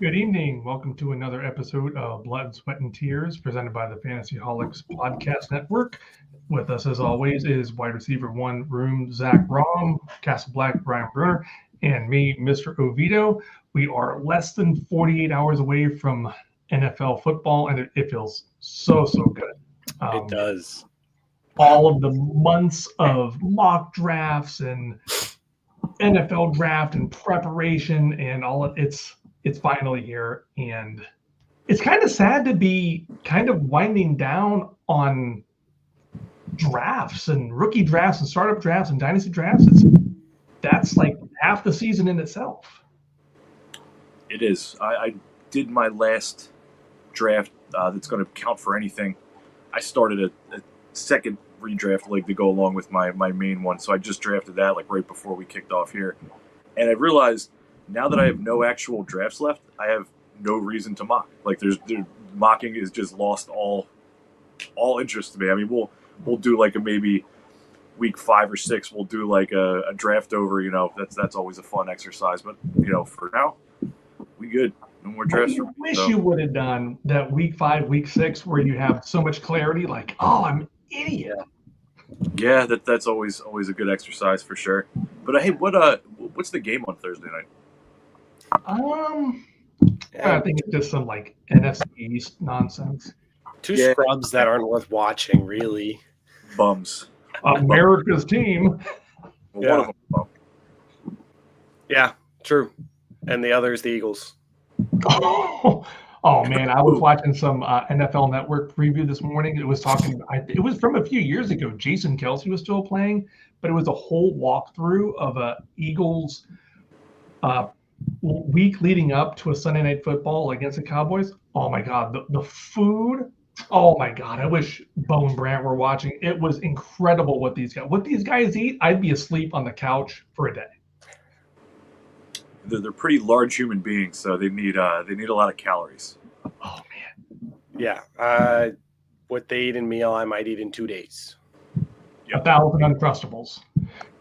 Good evening. Welcome to another episode of Blood, Sweat, and Tears presented by the Fantasyholics Podcast Network. With us, as always, is wide receiver one room Zach Rom, CastleBlack Brian Bruner, and me, Mr. Oviedo. We are less than 48 hours away from NFL football, and it feels so good. It does. All of the months of mock drafts and NFL draft and preparation and all of it's finally here, and it's kind of sad to be kind of winding down on drafts and rookie drafts and startup drafts and dynasty drafts. That's like half the season in itself. It is. I did my last draft that's going to count for anything. I started a second redraft league to go along with my main one, so I just drafted that like right before we kicked off here, and I realized now that I have no actual drafts left, I have no reason to mock. Like mocking is just lost all interest to me. I mean, we'll do like a maybe week 5 or 6. We'll do like a draft over. That's always a fun exercise. But for now, we good. No more drafts. I wish you would have done that week 5, week 6, where you have so much clarity. Like, oh, I'm an idiot. Yeah, that's always a good exercise for sure. But hey, what's the game on Thursday night? I think it's just some like NFC East nonsense. Two scrubs that aren't worth watching, really. Bums. America's team. Well, one of them bum. Yeah, true. And the other is the Eagles. Oh man, I was watching some NFL Network preview this morning. It was it was from a few years ago. Jason Kelsey was still playing, but it was a whole walkthrough of Eagles week leading up to a Sunday Night Football against the Cowboys. Oh my God, the food. Oh my God, I wish Bo and Brant were watching. It was incredible what these guys eat. I'd be asleep on the couch for a day. They're pretty large human beings, so they need a lot of calories. Oh man. Yeah. What they eat in meal, I might eat in 2 days. Yep. 1,000 Uncrustables.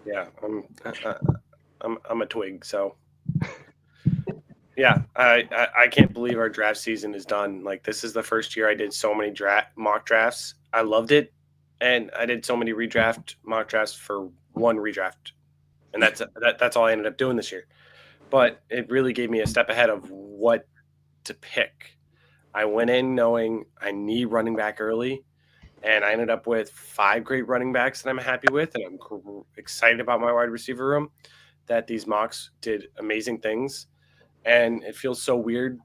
Yeah, I'm a twig, so. Yeah, I can't believe our draft season is done. Like, this is the first year I did so many mock drafts. I loved it, and I did so many mock drafts for one redraft, and that's all I ended up doing this year. But it really gave me a step ahead of what to pick. I went in knowing I need running back early, and I ended up with 5 great running backs that I'm happy with, and I'm excited about my wide receiver room, that these mocks did amazing things. And it feels so weird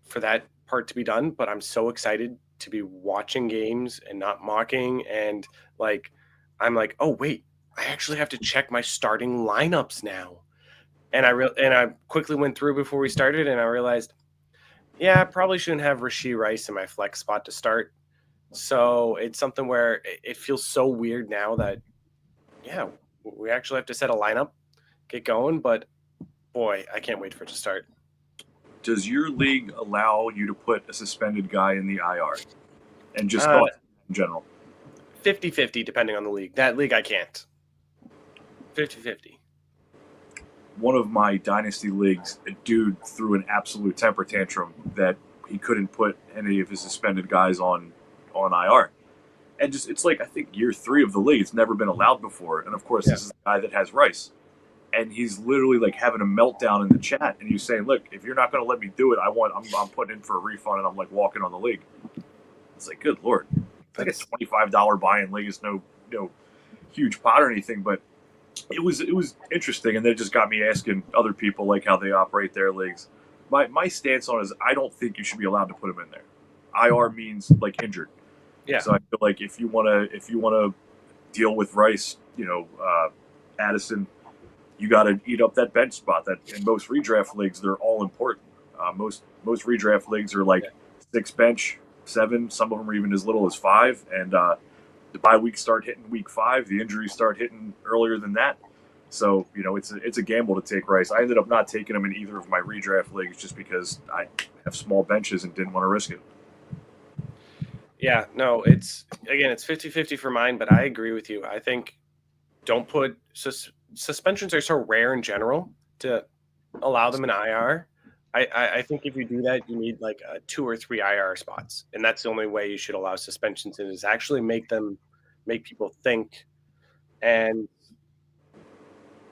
for that part to be done, but I'm so excited to be watching games and not mocking. And I'm like, oh wait, I actually have to check my starting lineups now. And I quickly went through before we started, and I realized, yeah, I probably shouldn't have Rashee Rice in my flex spot to start. So it's something where it feels so weird now that, yeah, we actually have to set a lineup, get going. But boy, I can't wait for it to start. Does your league allow you to put a suspended guy in the IR? And just in general? 50-50, depending on the league. That league, I can't. 50-50. One of my dynasty leagues, a dude threw an absolute temper tantrum that he couldn't put any of his suspended guys on IR. And it's like, I think year 3 of the league, it's never been allowed before. And of course, This is the guy that has Rice. And he's literally like having a meltdown in the chat, and he's saying, "Look, if you're not going to let me do it, I'm putting in for a refund, and I'm like walking on the league." It's like, good Lord, it's like a $25 buy-in league is no huge pot or anything, but it was interesting, and then it just got me asking other people like how they operate their leagues. My stance on it is I don't think you should be allowed to put him in there. IR means like injured. Yeah. So I feel like if you wanna deal with Rice, Addison, you got to eat up that bench spot. That in most redraft leagues, they're all important. Most redraft leagues are like 6 bench, 7. Some of them are even as little as 5. And the bye weeks start hitting week 5. The injuries start hitting earlier than that. So it's a gamble to take Rice. I ended up not taking him in either of my redraft leagues just because I have small benches and didn't want to risk it. Yeah, no, it's 50-50 for mine, but I agree with you. I think don't put suspensions are so rare in general to allow them in IR. I think if you do that, you need like 2 or 3 IR spots, and that's the only way you should allow suspensions in, is actually make people think and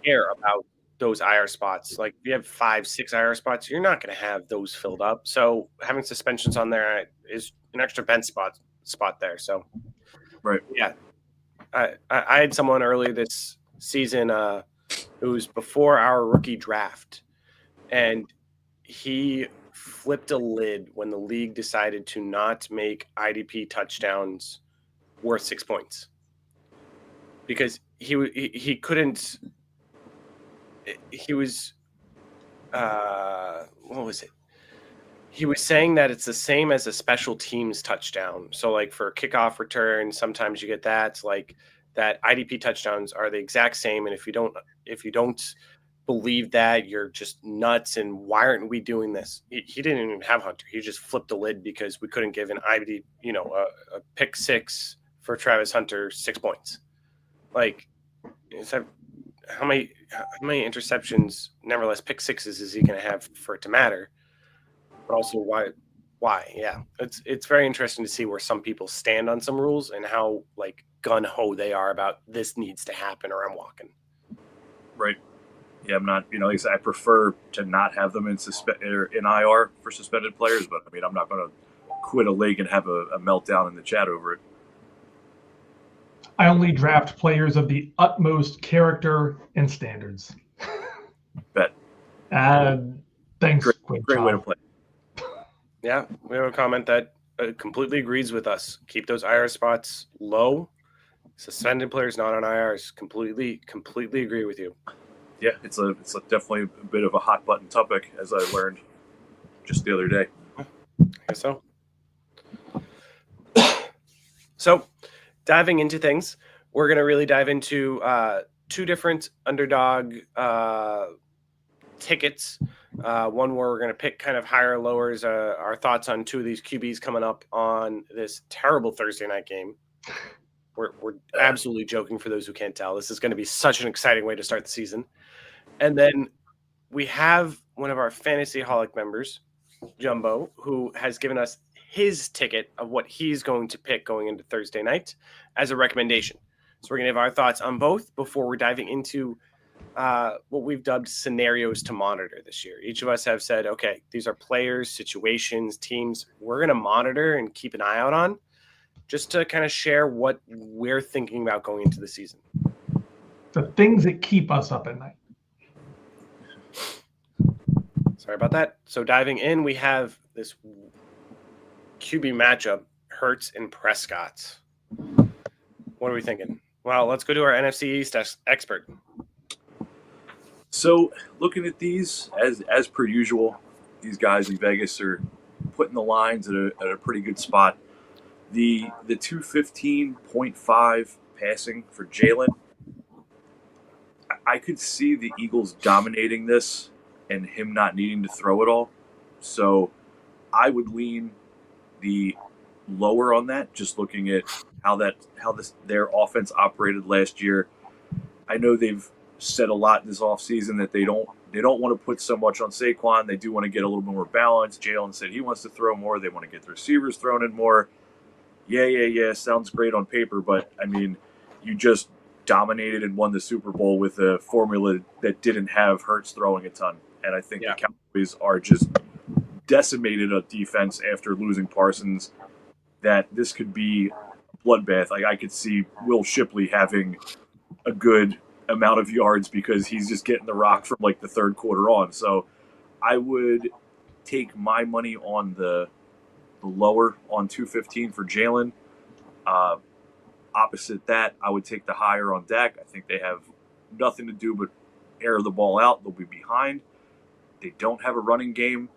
care about those IR spots. Like if you have 5, 6 IR spots, you're not going to have those filled up. So having suspensions on there is an extra bench spot there. So Right. yeah, I had someone early this season who was before our rookie draft, and he flipped a lid when the league decided to not make IDP touchdowns worth 6 points, because he couldn't. He was what was it? He was saying that it's the same as a special teams touchdown. So like for kickoff return, sometimes you get that. Like that IDP touchdowns are the exact same, and if you don't believe that, you're just nuts. And why aren't we doing this? He didn't even have Hunter. He just flipped the lid because we couldn't give an ID, a pick 6 for Travis Hunter 6 points. Like, how many interceptions, nevertheless pick 6s, is he going to have for it to matter? But also why? Yeah, it's very interesting to see where some people stand on some rules and how like gun ho they are about this needs to happen or I'm walking. Right. Yeah, I'm not. Like I said, I prefer to not have them in IR for suspended players, but I mean, I'm not going to quit a league and have a meltdown in the chat over it. I only draft players of the utmost character and standards. Bet. Thanks. Great way to play. Yeah, we have a comment that completely agrees with us. Keep those IR spots low. Suspended players not on IRs. Completely agree with you. Yeah, it's definitely a bit of a hot button topic, as I learned just the other day. I guess so. So, diving into things, we're going to really dive into 2 different Underdog tickets. One where we're going to pick kind of higher lowers, our thoughts on 2 of these QBs coming up on this terrible Thursday night game. We're absolutely joking for those who can't tell. This is going to be such an exciting way to start the season. And then we have one of our Fantasy Holic members, Jumbo, who has given us his ticket of what he's going to pick going into Thursday night as a recommendation. So we're going to have our thoughts on both before we're diving into what we've dubbed scenarios to monitor this year. Each of us have said, okay, these are players, situations, teams we're going to monitor and keep an eye out on, just to kind of share what we're thinking about going into the season. The things that keep us up at night. Sorry about that. So diving in, we have this QB matchup, Hurts and Prescott. What are we thinking? Well, let's go to our NFC East expert. So looking at these, as per usual, these guys in Vegas are putting the lines at a pretty good spot. The 215.5 passing for Jalen, I could see the Eagles dominating this and him not needing to throw it all. So I would lean the lower on that, just looking at how their offense operated last year. I know they've said a lot this offseason that they don't want to put so much on Saquon. They do want to get a little bit more balance. Jalen said he wants to throw more. They want to get the receivers thrown in more. Yeah. Sounds great on paper, but I mean, you just dominated and won the Super Bowl with a formula that didn't have Hurts throwing a ton. And I think the Cowboys are just decimated on defense after losing Parsons, that this could be a bloodbath. Like, I could see Will Shipley having a good amount of yards because he's just getting the rock from like the third quarter on. So I would take my money on the lower on 215 for Jalen. Opposite that, I would take the higher on Dak. I think they have nothing to do but air the ball out. They'll be behind. They don't have a running game.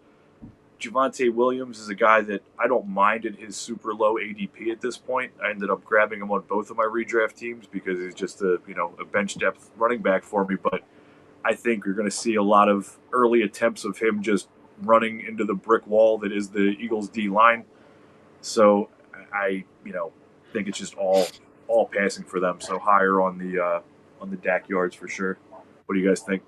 Javonte Williams is a guy that I don't mind at his super low ADP at this point. I ended up grabbing him on both of my redraft teams because he's just a bench depth running back for me. But I think you're going to see a lot of early attempts of him just running into the brick wall that is the Eagles D line. So I think it's just all passing for them. So higher on the Dak yards for sure. What do you guys think?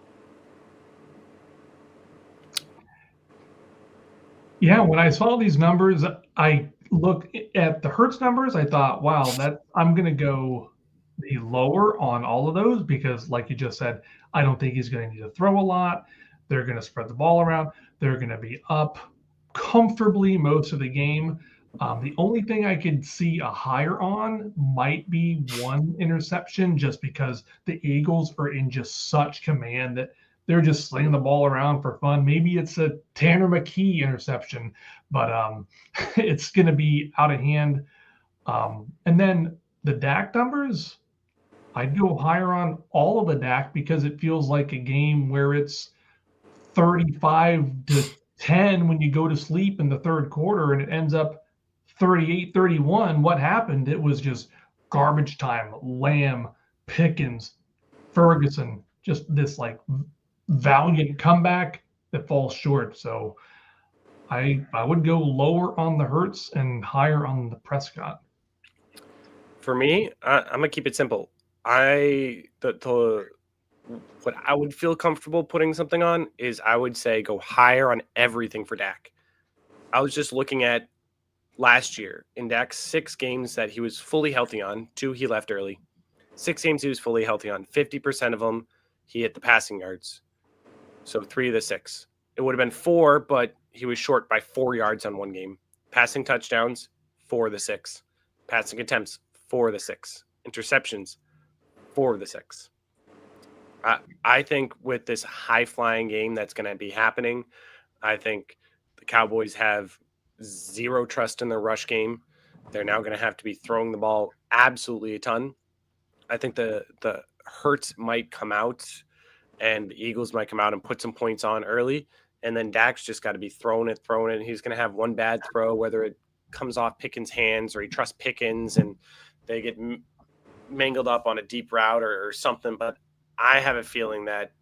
Yeah, when I saw these numbers, I looked at the Hertz numbers. I thought, wow, that I'm going to go the lower on all of those because, like you just said, I don't think he's going to need to throw a lot. They're going to spread the ball around. They're going to be up comfortably most of the game. The only thing I could see a higher on might be one interception, just because the Eagles are in just such command that they're just slinging the ball around for fun. Maybe it's a Tanner McKee interception, but it's going to be out of hand. And then the Dak numbers, I'd go higher on all of the Dak because it feels like a game where it's 35-10 when you go to sleep in the third quarter and it ends up 38-31. What happened? It was just garbage time. Lamb, Pickens, Ferguson, just this like valiant comeback that falls short. So I would go lower on the Hertz and higher on the Prescott. For me, I'm gonna keep it simple. What I would feel comfortable putting something on is I would say go higher on everything for Dak. I was just looking at last year in Dak's 6 games that he was fully healthy on. 2 he left early. 6 games he was fully healthy on. 50% of them he hit the passing yards. So 3 of the 6. It would have been 4, but he was short by 4 yards on one game. Passing touchdowns, 4 of the 6. Passing attempts, 4 of the 6. Interceptions, 4 of the 6. I think with this high-flying game that's going to be happening, I think the Cowboys have zero trust in their rush game. They're now going to have to be throwing the ball absolutely a ton. I think the Hurts might come out and the Eagles might come out and put some points on early. And then Dak's just got to be throwing it. He's going to have one bad throw, whether it comes off Pickens' hands or he trusts Pickens and they get mangled up on a deep route or something. But I have a feeling that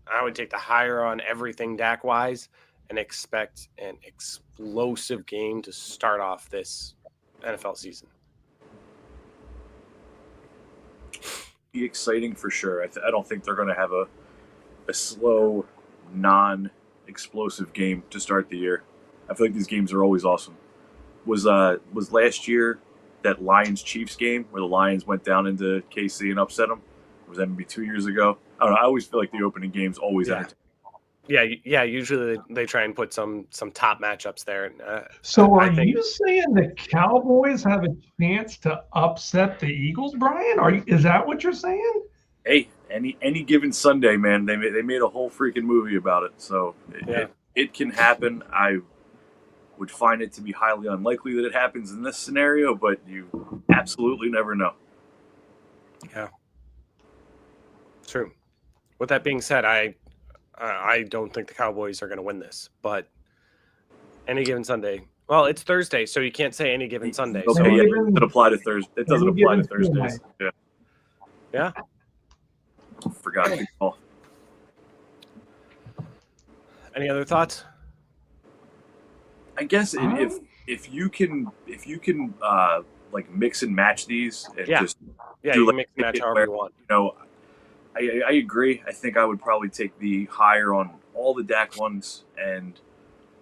I would take the higher on everything Dak-wise and expect an explosive game to start off this NFL season. Be exciting for sure. I don't think they're going to have a slow, non-explosive game to start the year. I feel like these games are always awesome. Was last year that Lions-Chiefs game where the Lions went down into KC and upset them? Was that maybe 2 years ago? I don't know. I always feel like the opening game's always entertaining. Yeah. Usually they try and put some top matchups there. So are you saying the Cowboys have a chance to upset the Eagles, Brian? Is that what you're saying? Hey, any given Sunday, man, they made a whole freaking movie about it. So it can happen. I would find it to be highly unlikely that it happens in this scenario, but you absolutely never know. Yeah. True. With that being said, I don't think the Cowboys are going to win this, but any given Sunday. Well, it's Thursday, so you can't say any given Sunday. Okay, so it doesn't apply to Thursday. It doesn't apply to Thursdays. Yeah. Forgot to call. Any other thoughts? I guess if you can like mix and match these and just you can mix and match however you want. You know, I agree. I think I would probably take the higher on all the Dak ones, and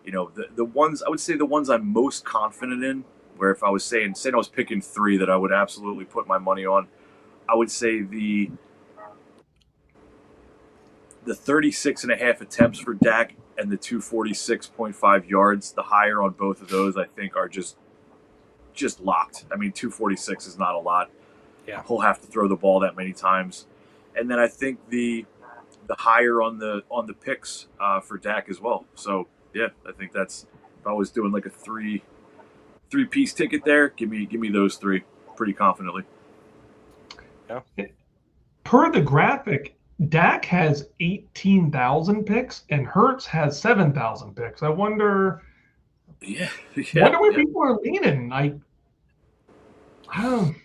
you know the ones I would say the ones I'm most confident in. Where if I was saying I was picking 3 that I would absolutely put my money on, I would say the 36.5 attempts for Dak and the 246.5 yards. The higher on both of those, I think, are just locked. I mean, 246 is not a lot. Yeah, he'll have to throw the ball that many times. And then I think the higher on the picks for Dak as well. So yeah, I think that's if I was doing like a three-piece ticket there, give me those 3 pretty confidently. Yeah. Per the graphic, Dak has 18,000 picks and Hertz has 7,000 picks. I wonder. Wonder where people are leaning. I don't.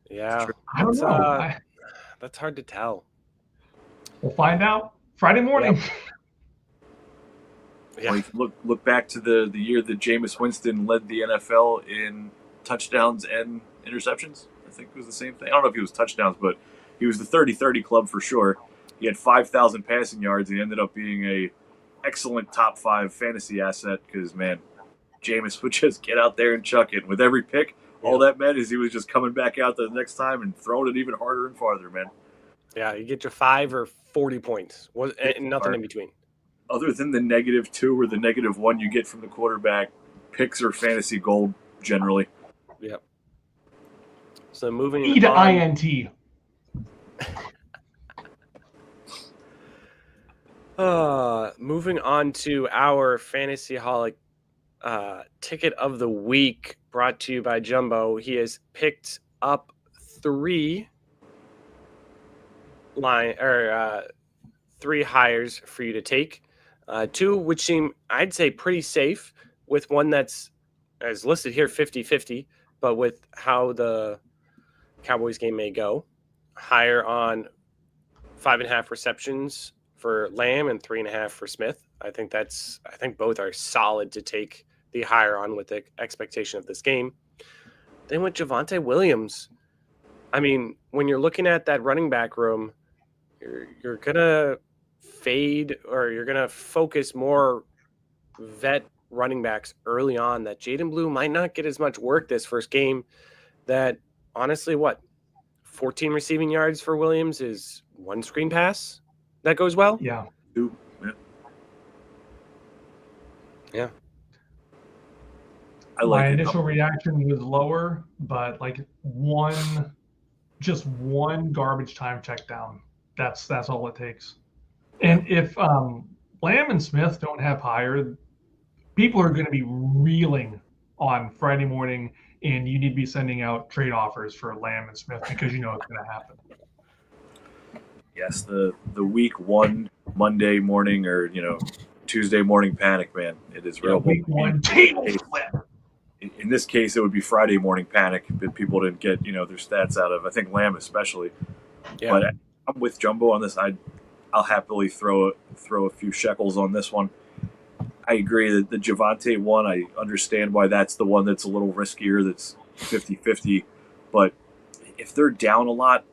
Yeah, I don't know. That's hard to tell. We'll find out Friday morning. Yep. Yeah. Well, look back to the year that Jameis Winston led the NFL in touchdowns and interceptions. I think it was the same thing. I don't know if he was touchdowns, but he was the 30-30 club for sure. He had 5,000 passing yards. And he ended up being a excellent top 5 fantasy asset because, man, Jameis would just get out there and chuck it. With every pick, all that meant is he was just coming back out the next time and throwing it even harder and farther, man. Yeah, you get your 5 or 40 points. Nothing in between. Other than the -2 or the -1 you get from the quarterback, picks are fantasy gold generally. Yep. So moving E to on. INT. Moving on to our Fantasyholic ticket of the week, brought to you by Jumbo. He has picked up 3 hires for you to take. 2 which seem, I'd say, pretty safe, with one that's, as listed here, 50-50, but with how the Cowboys game may go. Higher on 5.5 receptions for Lamb and 3.5 for Smith. I think both are solid to take the higher on with the expectation of this game. Then with Javonte Williams, I mean, when you're looking at that running back room, you're gonna fade, or you're gonna focus more vet running backs early on. That Jaden Blue might not get as much work this first game. That honestly, 14 receiving yards for Williams is 1 screen pass that goes well. Yeah. Yeah. My initial reaction was lower, but like just one garbage time check down. That's all it takes. And if Lamb and Smith don't have higher, people are going to be reeling on Friday morning, and you need to be sending out trade offers for Lamb and Smith because you know it's going to happen. Yes, the week 1 Monday morning or Tuesday morning panic, man. It is real. Week 1 table flip. In this case, it would be Friday morning panic that people didn't get their stats out of. I think Lamb especially. Yeah. But I'm with Jumbo on this. I'll happily throw a few shekels on this one. I agree that the Javonte one, I understand why that's the one that's a little riskier. That's 50-50. But if they're down a lot,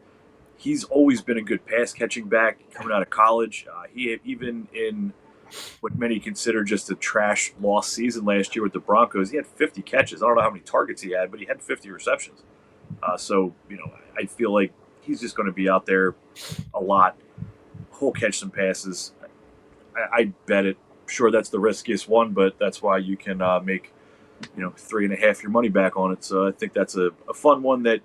he's always been a good pass catching back coming out of college. He even in what many consider just a trash loss season last year with the Broncos, he had 50 catches. I don't know how many targets he had, but he had 50 receptions. So I feel like he's just going to be out there a lot. He'll catch some passes. I bet it. Sure, that's the riskiest one, but that's why you can make 3.5 your money back on it. So I think that's a fun one that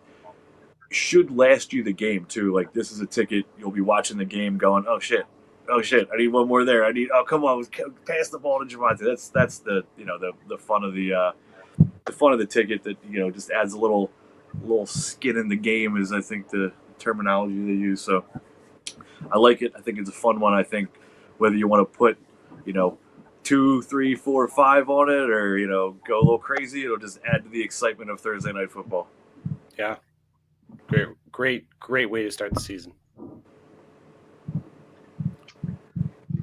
should last you the game too. Like, this is a ticket you'll be watching the game going, oh shit, I need one more there. Come on, pass the ball to Javonte. That's the the fun of the ticket that just adds a little skin in the game, is I think the terminology they use. So I like it. I think it's a fun one. I think whether you want to put 2, 3, 4, 5 on it, or go a little crazy, it'll just add to the excitement of Thursday night football. Yeah, great way to start the season.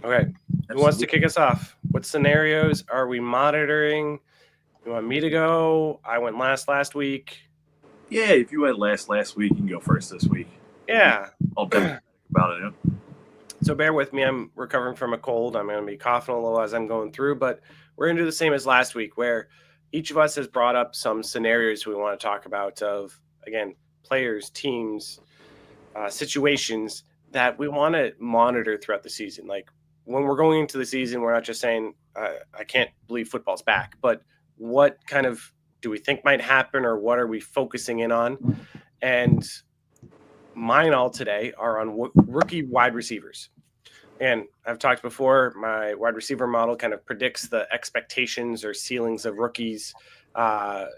Okay, who wants to kick us off? What scenarios are we monitoring? You want me to go? I went last week. Yeah, if you went last week, you can go first this week. Yeah. I'll bet about it. Yeah. So bear with me. I'm recovering from a cold. I'm going to be coughing a little as I'm going through, but we're going to do the same as last week, where each of us has brought up some scenarios we want to talk about of, again, players, teams, situations that we want to monitor throughout the season. Like, when we're going into the season, we're not just saying, I can't believe football's back, but what kind of do we think might happen, or what are we focusing in on? And mine all today are on rookie wide receivers. And I've talked before, my wide receiver model kind of predicts the expectations or ceilings of rookies or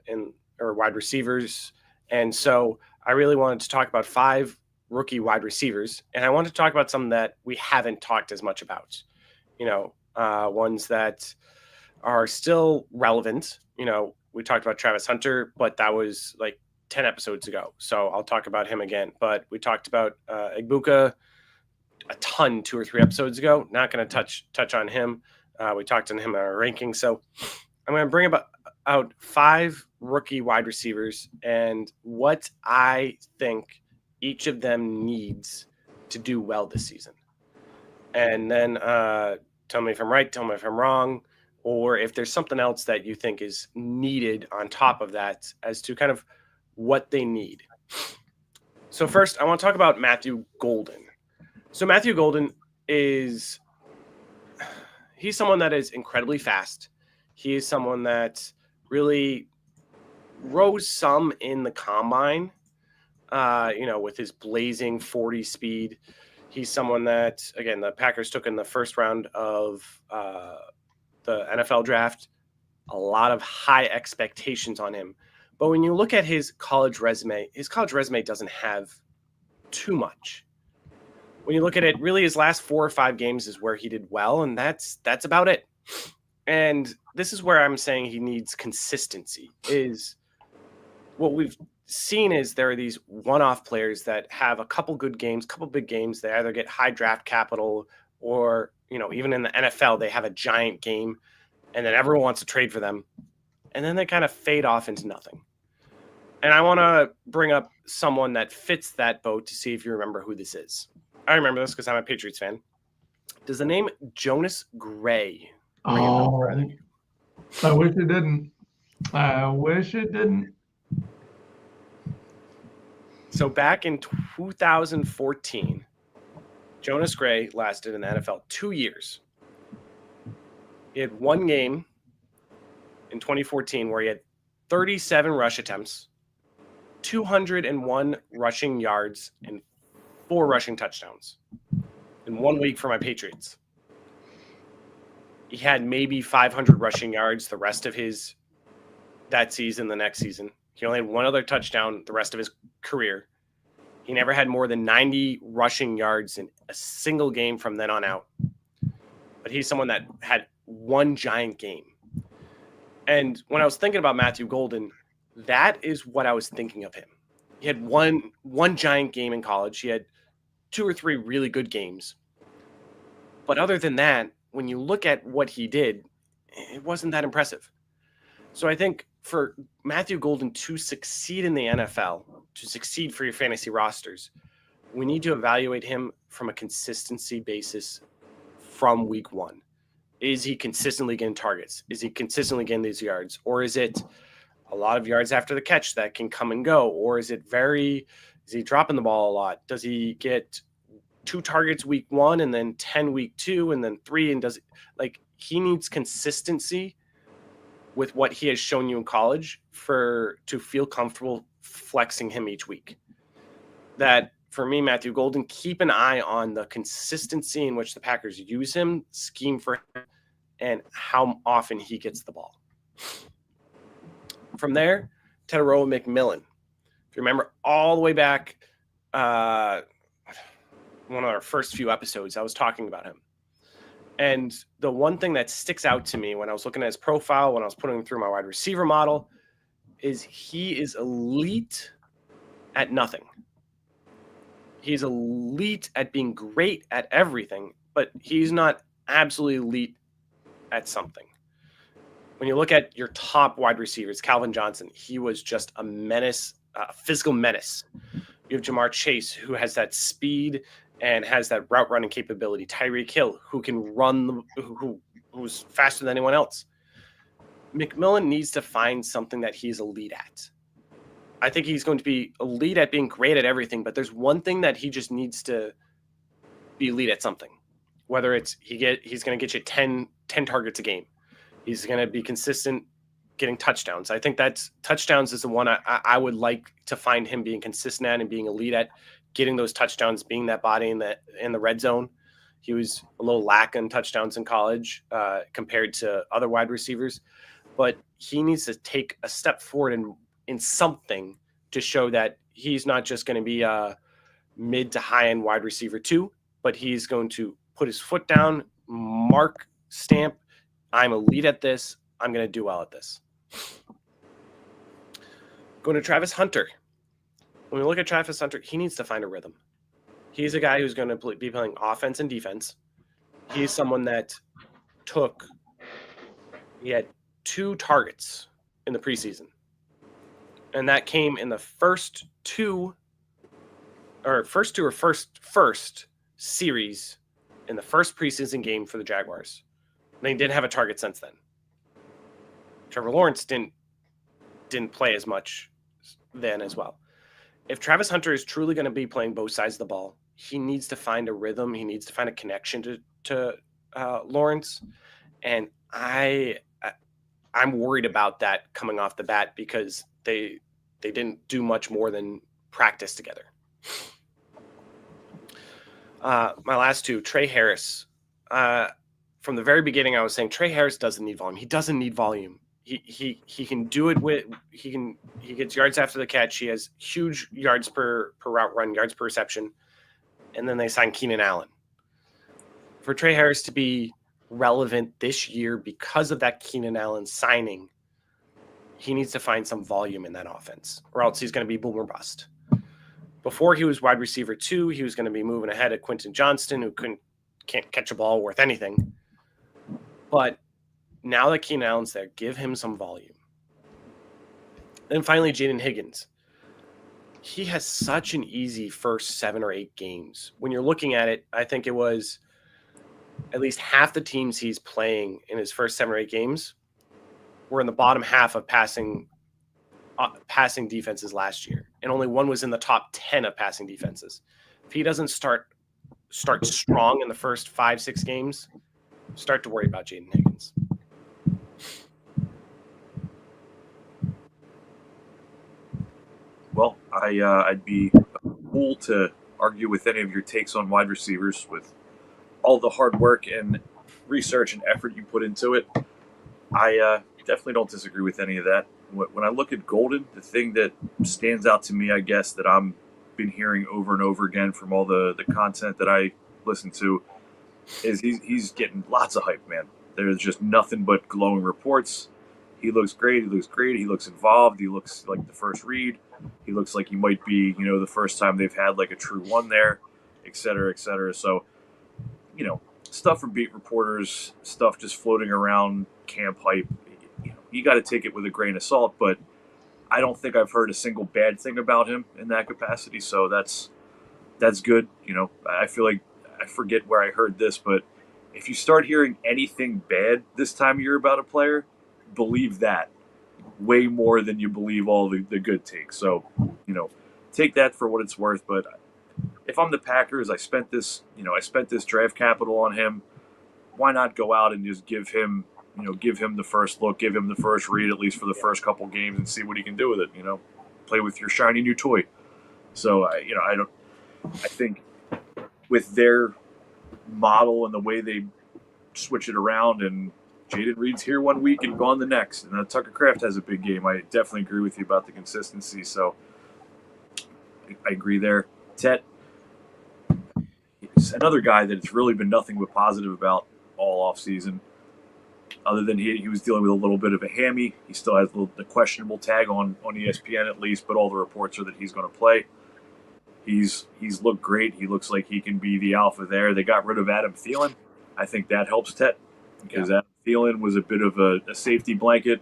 wide receivers. And so I really wanted to talk about 5 rookie wide receivers. And I want to talk about some that we haven't talked as much about, ones that are still relevant. We talked about Travis Hunter, but that was like 10 episodes ago. So I'll talk about him again. But we talked about Egbuka a ton 2 or 3 episodes ago. Not going to touch on him. We talked on him in our ranking. So I'm going to bring out 5 rookie wide receivers and what I think each of them needs to do well this season. And then tell me if I'm right, tell me if I'm wrong. or if there's something else that you think is needed on top of that as to kind of what they need. So first, I want to talk about Matthew Golden. So Matthew Golden he's someone that is incredibly fast. He is someone that really rose some in the combine, with his blazing 40 speed. He's someone that, again, the Packers took in the first round of the NFL draft. A lot of high expectations on him. But when you look at his college resume doesn't have too much. When you look at it, really his last 4 or 5 games is where he did well, and that's about it. And this is where I'm saying he needs consistency. Is what we've seen is there are these one-off players that have a couple good games, couple big games. They either get high draft capital or, even in the NFL, they have a giant game and then everyone wants to trade for them. And then they kind of fade off into nothing. And I want to bring up someone that fits that boat to see if you remember who this is. I remember this because I'm a Patriots fan. Does the name Jonas Gray ring a bell for anything? I wish it didn't. I wish it didn't. So back in 2014, Jonas Gray lasted in the NFL 2 years. He had one game in 2014 where he had 37 rush attempts, 201 rushing yards, and 4 rushing touchdowns in 1 week for my Patriots. He had maybe 500 rushing yards the rest of that season, the next season. He only had 1 other touchdown the rest of his career. He never had more than 90 rushing yards in a single game from then on out. But he's someone that had 1 giant game. And when I was thinking about Matthew Golden, that is what I was thinking of him. He had one giant game in college. He had 2 or 3 really good games. But other than that, when you look at what he did, it wasn't that impressive. So I think for Matthew Golden to succeed in the NFL, to succeed for your fantasy rosters, we need to evaluate him from a consistency basis from week 1. Is he consistently getting targets? Is he consistently getting these yards? Or is it a lot of yards after the catch that can come and go? Or is he dropping the ball a lot? Does he get 2 targets week 1 and then 10 week 2 and then 3? And he needs consistency with what he has shown you in college to feel comfortable flexing him each week. That for me, Matthew Golden, keep an eye on the consistency in which the Packers use him, scheme for him, and how often he gets the ball. From there, Tetairoa McMillan. If you remember all the way back, one of our first few episodes, I was talking about him. And the one thing that sticks out to me when I was looking at his profile, when I was putting him through my wide receiver model, is he is elite at nothing. He's elite at being great at everything, but he's not absolutely elite at something. When you look at your top wide receivers, Calvin Johnson, he was just a menace, a physical menace. You have Jamar Chase, who has that speed and has that route running capability. Tyreek Hill, who can run, who's faster than anyone else. McMillan needs to find something that he's elite at. I think he's going to be elite at being great at everything, but there's one thing that he just needs to be elite at something. Whether it's he's going to get you 10 targets a game. He's going to be consistent getting touchdowns. I think touchdowns is the one I would like to find him being consistent at and being elite at, getting those touchdowns, being that body in the red zone. He was a little lack in touchdowns in college compared to other wide receivers, but he needs to take a step forward in something to show that he's not just going to be a mid to high end wide receiver 2, but he's going to put his foot down, mark, stamp, I'm elite at this. I'm going to do well at this. Going to Travis Hunter. When we look at Travis Hunter, he needs to find a rhythm. He's a guy who's going to be playing offense and defense. He's someone that he had 2 targets in the preseason. And that came in the first series in the first preseason game for the Jaguars. They didn't have a target since then. Trevor Lawrence didn't play as much then as well. If Travis Hunter is truly going to be playing both sides of the ball, he needs to find a rhythm. He needs to find a connection to Lawrence, and I'm worried about that coming off the bat because they didn't do much more than practice together. My last two, Trey Harris. From the very beginning, I was saying Trey Harris doesn't need volume. He doesn't need volume. He can do it with he gets yards after the catch. He has huge yards per route run, yards per reception, and then they sign Keenan Allen. For Trey Harris to be relevant this year because of that Keenan Allen signing, he needs to find some volume in that offense, or else he's going to be boom or bust. Before he was wide receiver 2, he was going to be moving ahead of Quentin Johnston, who can't catch a ball worth anything. But now that Keenan Allen's there, give him some volume. Then finally, Jaden Higgins. He has such an easy first 7 or 8 games. When you're looking at it, I think it was at least half the teams he's playing in his first 7 or 8 games were in the bottom half of passing defenses last year, and only one was in the top 10 of passing defenses. If he doesn't start strong in the first 5-6 games, start to worry about Jaden Higgins. Well, I'd be cool to argue with any of your takes on wide receivers with all the hard work and research and effort you put into it. I definitely don't disagree with any of that. When I look at Golden, the thing that stands out to me, I guess, that I'm been hearing over and over again from all the content that I listen to is he's getting lots of hype, man. There's just nothing but glowing reports. He looks great. He looks great. He looks involved. He looks like the first read. He looks like he might be, the first time they've had like a true one there, et cetera, et cetera. So, stuff from beat reporters, stuff just floating around camp hype. You got to take it with a grain of salt, but I don't think I've heard a single bad thing about him in that capacity. So that's good. I feel like I forget where I heard this, but if you start hearing anything bad this time of year about a player, believe that way more than you believe all the good takes. So, take that for what it's worth. But if I'm the Packers, I spent this draft capital on him. Why not go out and just give him the first look, give him the first read, at least for the first couple games, and see what he can do with it. Play with your shiny new toy. So, I think with their model and the way they switch it around, and Jaden Reed's here one week and gone the next, and Tucker Kraft has a big game. I definitely agree with you about the consistency. So I agree there. Tet, he's another guy that it's really been nothing but positive about all offseason. Other than he was dealing with a little bit of a hammy. He still has the questionable tag on ESPN at least, but all the reports are that he's going to play. He's looked great. He looks like he can be the alpha there. They got rid of Adam Thielen. I think that helps Tet because Adam Thielen was a bit of a safety blanket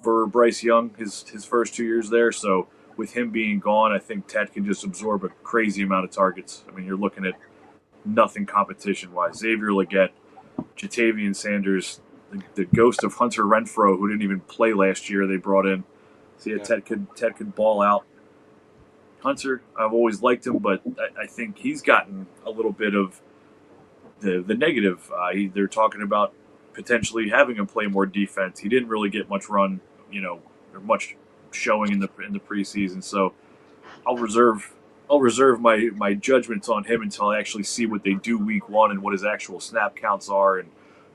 for Bryce Young his first 2 years there. So with him being gone, I think Tet can just absorb a crazy amount of targets. I mean, you're looking at nothing competition-wise. Xavier Legette, Jatavian Sanders, the ghost of Hunter Renfrow, who didn't even play last year, they brought in. So Tet could ball out. Hunter, I've always liked him, but I think he's gotten a little bit of the negative. They're talking about potentially having him play more defense. He didn't really get much run, or much showing in the preseason. So I'll reserve my judgments on him until I actually see what they do week 1 and what his actual snap counts are and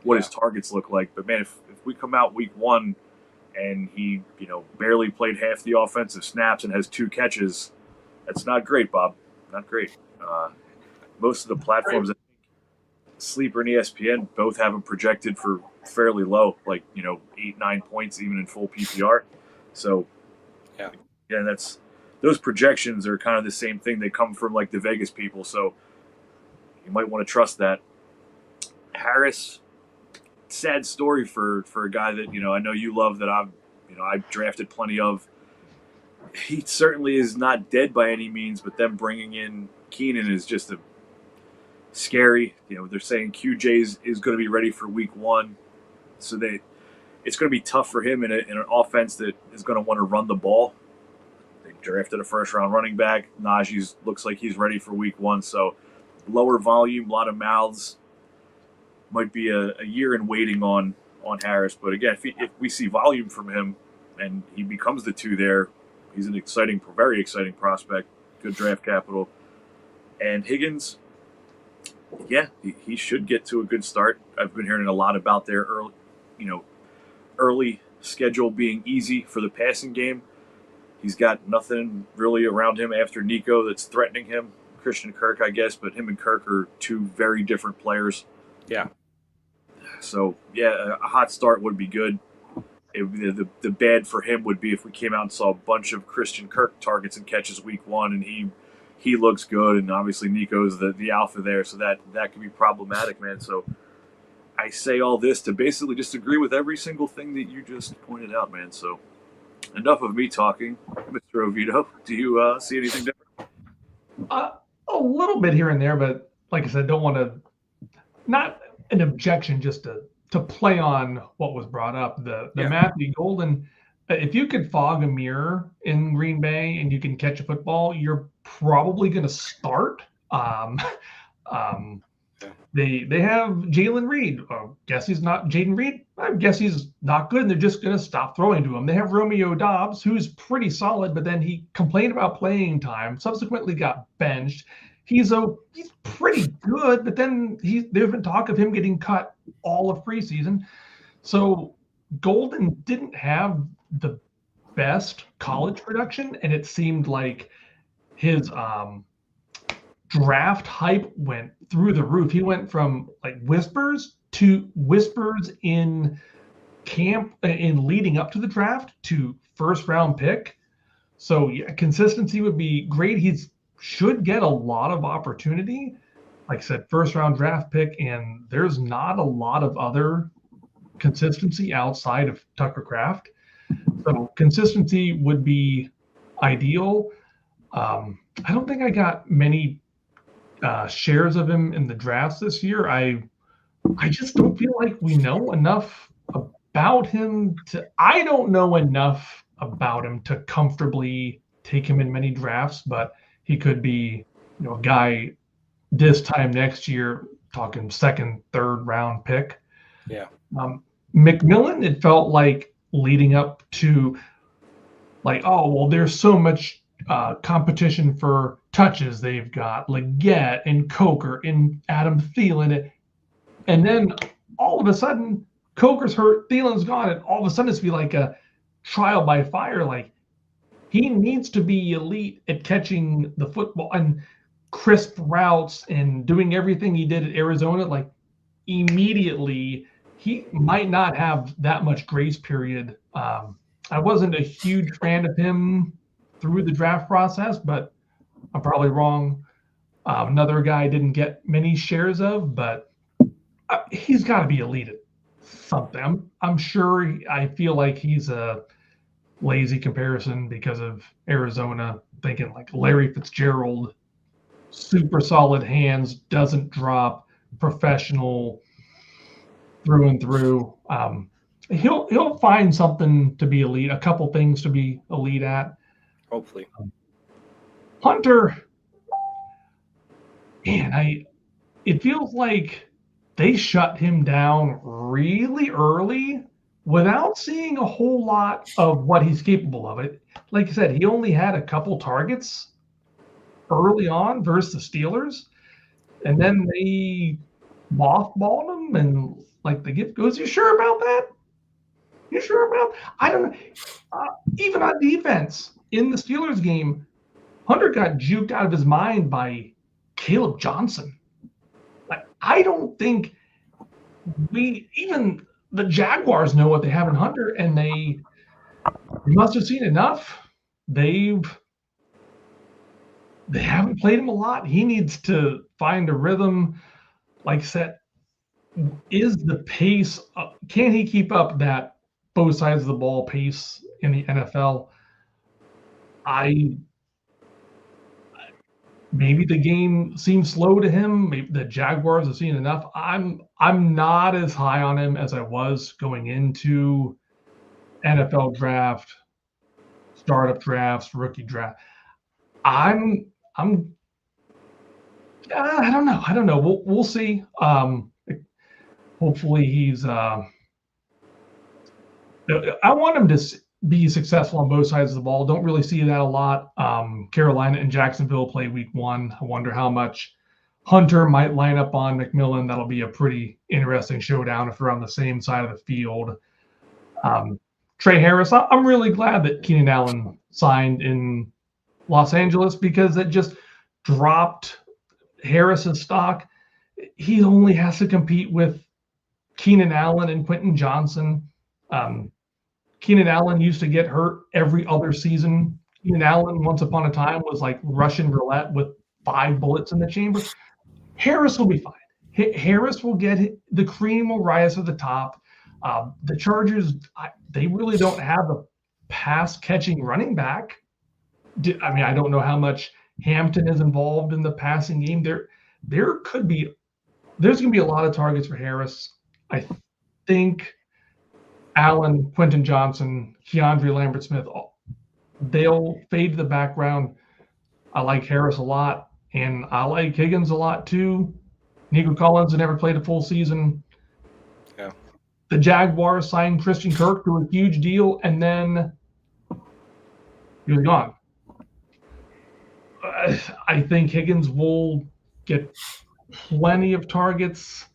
what his targets look like. But man, if we come out week 1 and he barely played half the offensive snaps and has 2 catches, that's not great, Bob. Not great. Most of the platforms, Sleeper and ESPN, both have him projected for fairly low, like 8-9 points even in full PPR. So that's those projections are kind of the same thing. They come from like the Vegas people, so you might want to trust that. Harris, sad story for a guy that I know you love, that I've drafted plenty of. He certainly is not dead by any means, but them bringing in Keenan is just a they're saying QJ is going to be ready for week 1, so it's going to be tough for him in an offense that is going to want to run the ball. They drafted a first-round running back. Najee looks like he's ready for week 1, so lower volume, a lot of mouths. Might be a year in waiting on Harris. But again, if we see volume from him and he becomes the 2 there, he's an exciting, very exciting prospect, good draft capital. And Higgins, yeah, he should get to a good start. I've been hearing a lot about their early schedule being easy for the passing game. He's got nothing really around him after Nico that's threatening him. Christian Kirk, I guess, but him and Kirk are 2 very different players. Yeah. So, yeah, a hot start would be good. The bad for him would be if we came out and saw a bunch of Christian Kirk targets and catches week 1, and he looks good, and obviously Nico's the alpha there, so that could be problematic, man. So I say all this to basically just agree with every single thing that you just pointed out, man. So enough of me talking. Mr. Oviedo, do you see anything different? A little bit here and there, but like I said, don't want to, not an objection, just to play on what was brought up. The Matthew Golden, if you could fog a mirror in Green Bay and you can catch a football, you're probably going to start. They have Jalen Reed. Guess he's not Jaden Reed. I guess he's not good, and they're just going to stop throwing to him. They have Romeo Dobbs, who's pretty solid, but then he complained about playing time, subsequently got benched. He's pretty good, but then there's been talk of him getting cut all of preseason. So Golden didn't have the best college production, and it seemed like his draft hype went through the roof. He went from like whispers in camp, in leading up to the draft, to first round pick. So yeah, consistency would be great. He's should get a lot of opportunity. Like I said, first round draft pick, and there's not a lot of other consistency outside of Tucker Kraft. So consistency would be ideal. I don't think I got many shares of him in the drafts this year. I just don't feel like we know enough about him I don't know enough about him to comfortably take him in many drafts, but he could be, a guy this time next year, talking second, third round pick. Yeah. McMillan, it felt like leading up to like, oh, well, there's so much competition for touches. They've got Leggett and Coker and Adam Thielen. And then all of a sudden, Coker's hurt, Thielen's gone, and all of a sudden it's be like a trial by fire. Like, he needs to be elite at catching the football and crisp routes and doing everything he did at Arizona. Like, immediately, he might not have that much grace period. I wasn't a huge fan of him through the draft process, but I'm probably wrong. Another guy I didn't get many shares of, but he's got to be elite at something. I'm sure. I feel like he's a lazy comparison because of Arizona, thinking like Larry Fitzgerald, super solid hands, doesn't drop, professional through and through. He'll find something to be elite, a couple things to be elite at. Hopefully. Hunter, man, it feels like they shut him down really early without seeing a whole lot of what he's capable of. It, like I said, he only had a couple targets early on versus the Steelers, and then they mothballed him, and like the gift goes, "You sure about that? You sure about?" I don't know. Even on defense in the Steelers game, Hunter got juked out of his mind by Caleb Johnson. Like, I don't think even the Jaguars know what they have in Hunter, and they must have seen enough. They haven't played him a lot. He needs to find a rhythm. Like I said, is the pace, can he keep up that both sides of the ball pace in the NFL? maybe the game seems slow to him. Maybe the Jaguars have seen enough. I'm not as high on him as I was going into NFL draft, startup drafts, rookie draft. I'm I don't know. We'll see. Hopefully he's I want him to be successful on both sides of the ball. Don't really see that a lot. Carolina and Jacksonville play week 1. I wonder how much Hunter might line up on McMillan. That'll be a pretty interesting showdown if they're on the same side of the field. Trey Harris, I'm really glad that Keenan Allen signed in Los Angeles because it just dropped Harris's stock. He only has to compete with Keenan Allen and Quentin Johnson. Keenan Allen used to get hurt every other season. Keenan Allen, once upon a time, was like Russian roulette with 5 bullets in the chamber. Harris will be fine. Harris will get the cream will rise to the top. The Chargers, they really don't have a pass-catching running back. I mean, I don't know how much Hampton is involved in the passing game. There's going to be a lot of targets for Harris. I think Allen, Quentin Johnson, Keandre Lambert-Smith, they'll fade to the background. I like Harris a lot, and I like Higgins a lot too. Nico Collins had never played a full season. Yeah. The Jaguars signed Christian Kirk to a huge deal, and then he was gone. I think Higgins will get plenty of targets,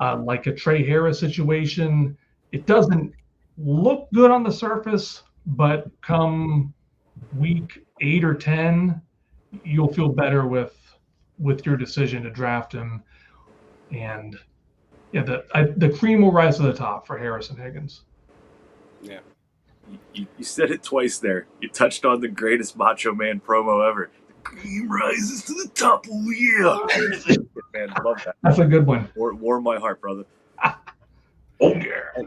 like a Trey Harris situation. It doesn't look good on the surface, but come week 8 or 10, you'll feel better with your decision to draft him. And yeah, the cream will rise to the top for Harris and Higgins. Yeah. You said it twice there. You touched on the greatest Macho Man promo ever. The cream rises to the top. Oh, yeah. Man, love that. That's a good one. Warm my heart, brother. Oh, yeah.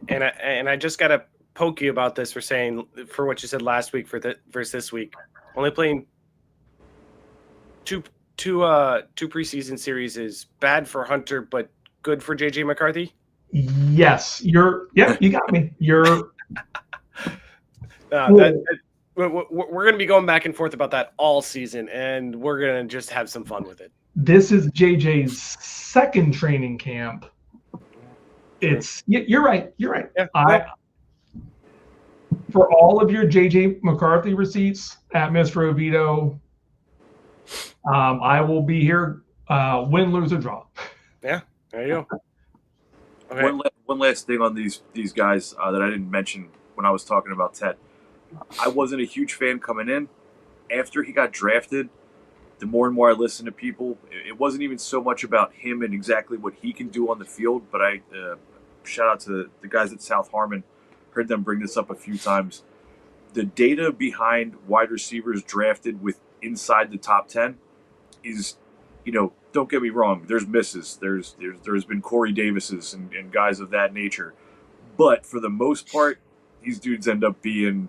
And I just got to poke you about this for what you said last week versus this week. Only playing two preseason series is bad for Hunter, but good for JJ McCarthy. Yes, you got me. We're going to be going back and forth about that all season, and we're going to just have some fun with it. This is JJ's second training camp. You're right. Yeah. For all of your JJ McCarthy receipts at MrOviedo, I will be here, win, lose, or draw. Yeah, there you go. Okay. One last thing on these guys that I didn't mention when I was talking about Ted. I wasn't a huge fan coming in. After he got drafted, the more and more I listened to people, it wasn't even so much about him and exactly what he can do on the field, but I shout out to the guys at South Harmon. Heard them bring this up a few times. The data behind wide receivers drafted with inside the top 10 is, don't get me wrong, there's misses. There's been Corey Davises and guys of that nature. But for the most part, these dudes end up being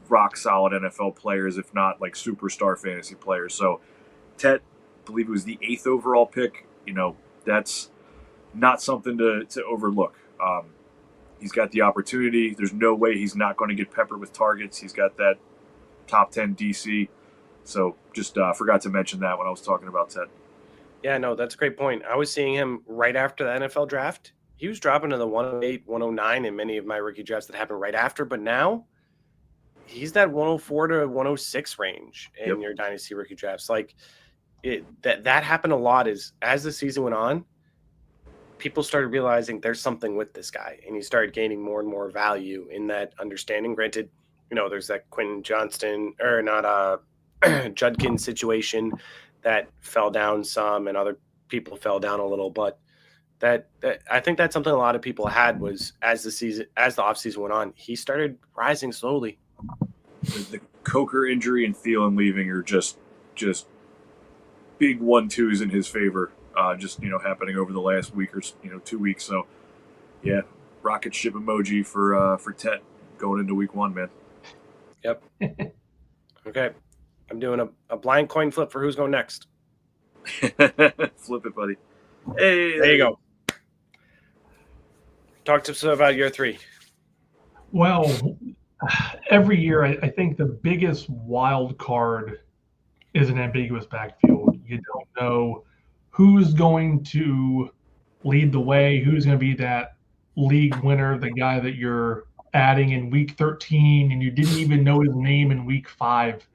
rock solid NFL players, if not like superstar fantasy players. So Tet, I believe it was the 8th overall pick. That's not something to overlook. He's got the opportunity. There's no way he's not going to get peppered with targets. He's got that top 10 DC. So just forgot to mention that when I was talking about Ted. Yeah, no, that's a great point. I was seeing him right after the NFL draft. He was dropping to the 108, 109 in many of my rookie drafts that happened right after. But now he's that 104 to 106 range in your dynasty rookie drafts. Like that happened a lot as the season went on. People started realizing there's something with this guy, and he started gaining more and more value in that understanding. Granted, there's that Quentin Johnston or not Judkins situation that fell down some, and other people fell down a little. But that I think that's something a lot of people had was as the offseason went on, he started rising slowly. The Coker injury and Thielen leaving are just big 1-2s in his favor. Happening over the last week or 2 weeks. So, yeah, rocket ship emoji for Tet going into week 1, man. Yep. Okay. I'm doing a blind coin flip for who's going next. Flip it, buddy. Hey, There you go. Talk to us about year 3. Well, every year, I think the biggest wild card is an ambiguous backfield. You don't know who's going to lead the way, who's going to be that league winner, the guy that you're adding in week 13 and you didn't even know his name in week 5.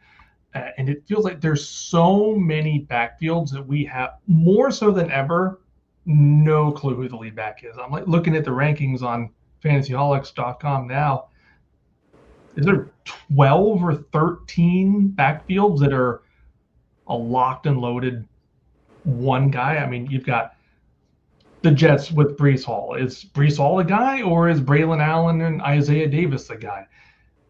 And it feels like there's so many backfields that we have, more so than ever, no clue who the lead back is. I'm like looking at the rankings on fantasyholics.com now. Is there 12 or 13 backfields that are a locked and loaded one guy? I mean, you've got the Jets with Breece Hall. Is Breece Hall the guy, or is Braylon Allen and Isaiah Davis the guy?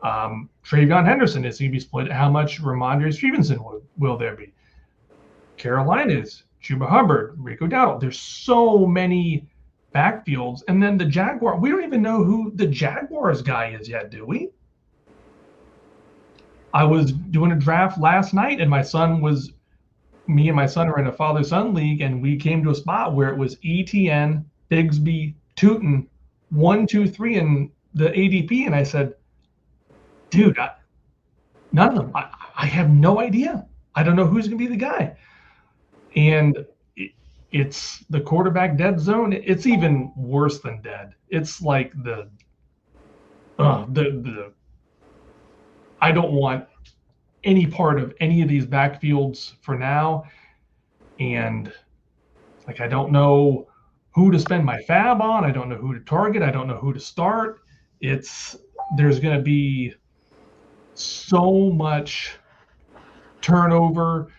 Travion Henderson, is he going to be split? How much Ramondre Stevenson will there be? Carolina's Chuba Hubbard, Rico Dowdle. There's so many backfields. And then the Jaguar, we don't even know who the Jaguars guy is yet, do we? I was doing a draft last night, and me and my son are in a father-son league, and we came to a spot where it was ETN, Bigsby, Tootin, 1, 2, 3 in the ADP, and I said, dude, none of them. I have no idea. I don't know who's going to be the guy. And it's the quarterback dead zone. It's even worse than dead. It's like the I don't want any part of any of these backfields for now. And like, I don't know who to spend my fab on. I don't know who to target. I don't know who to start. There's going to be so much turnover.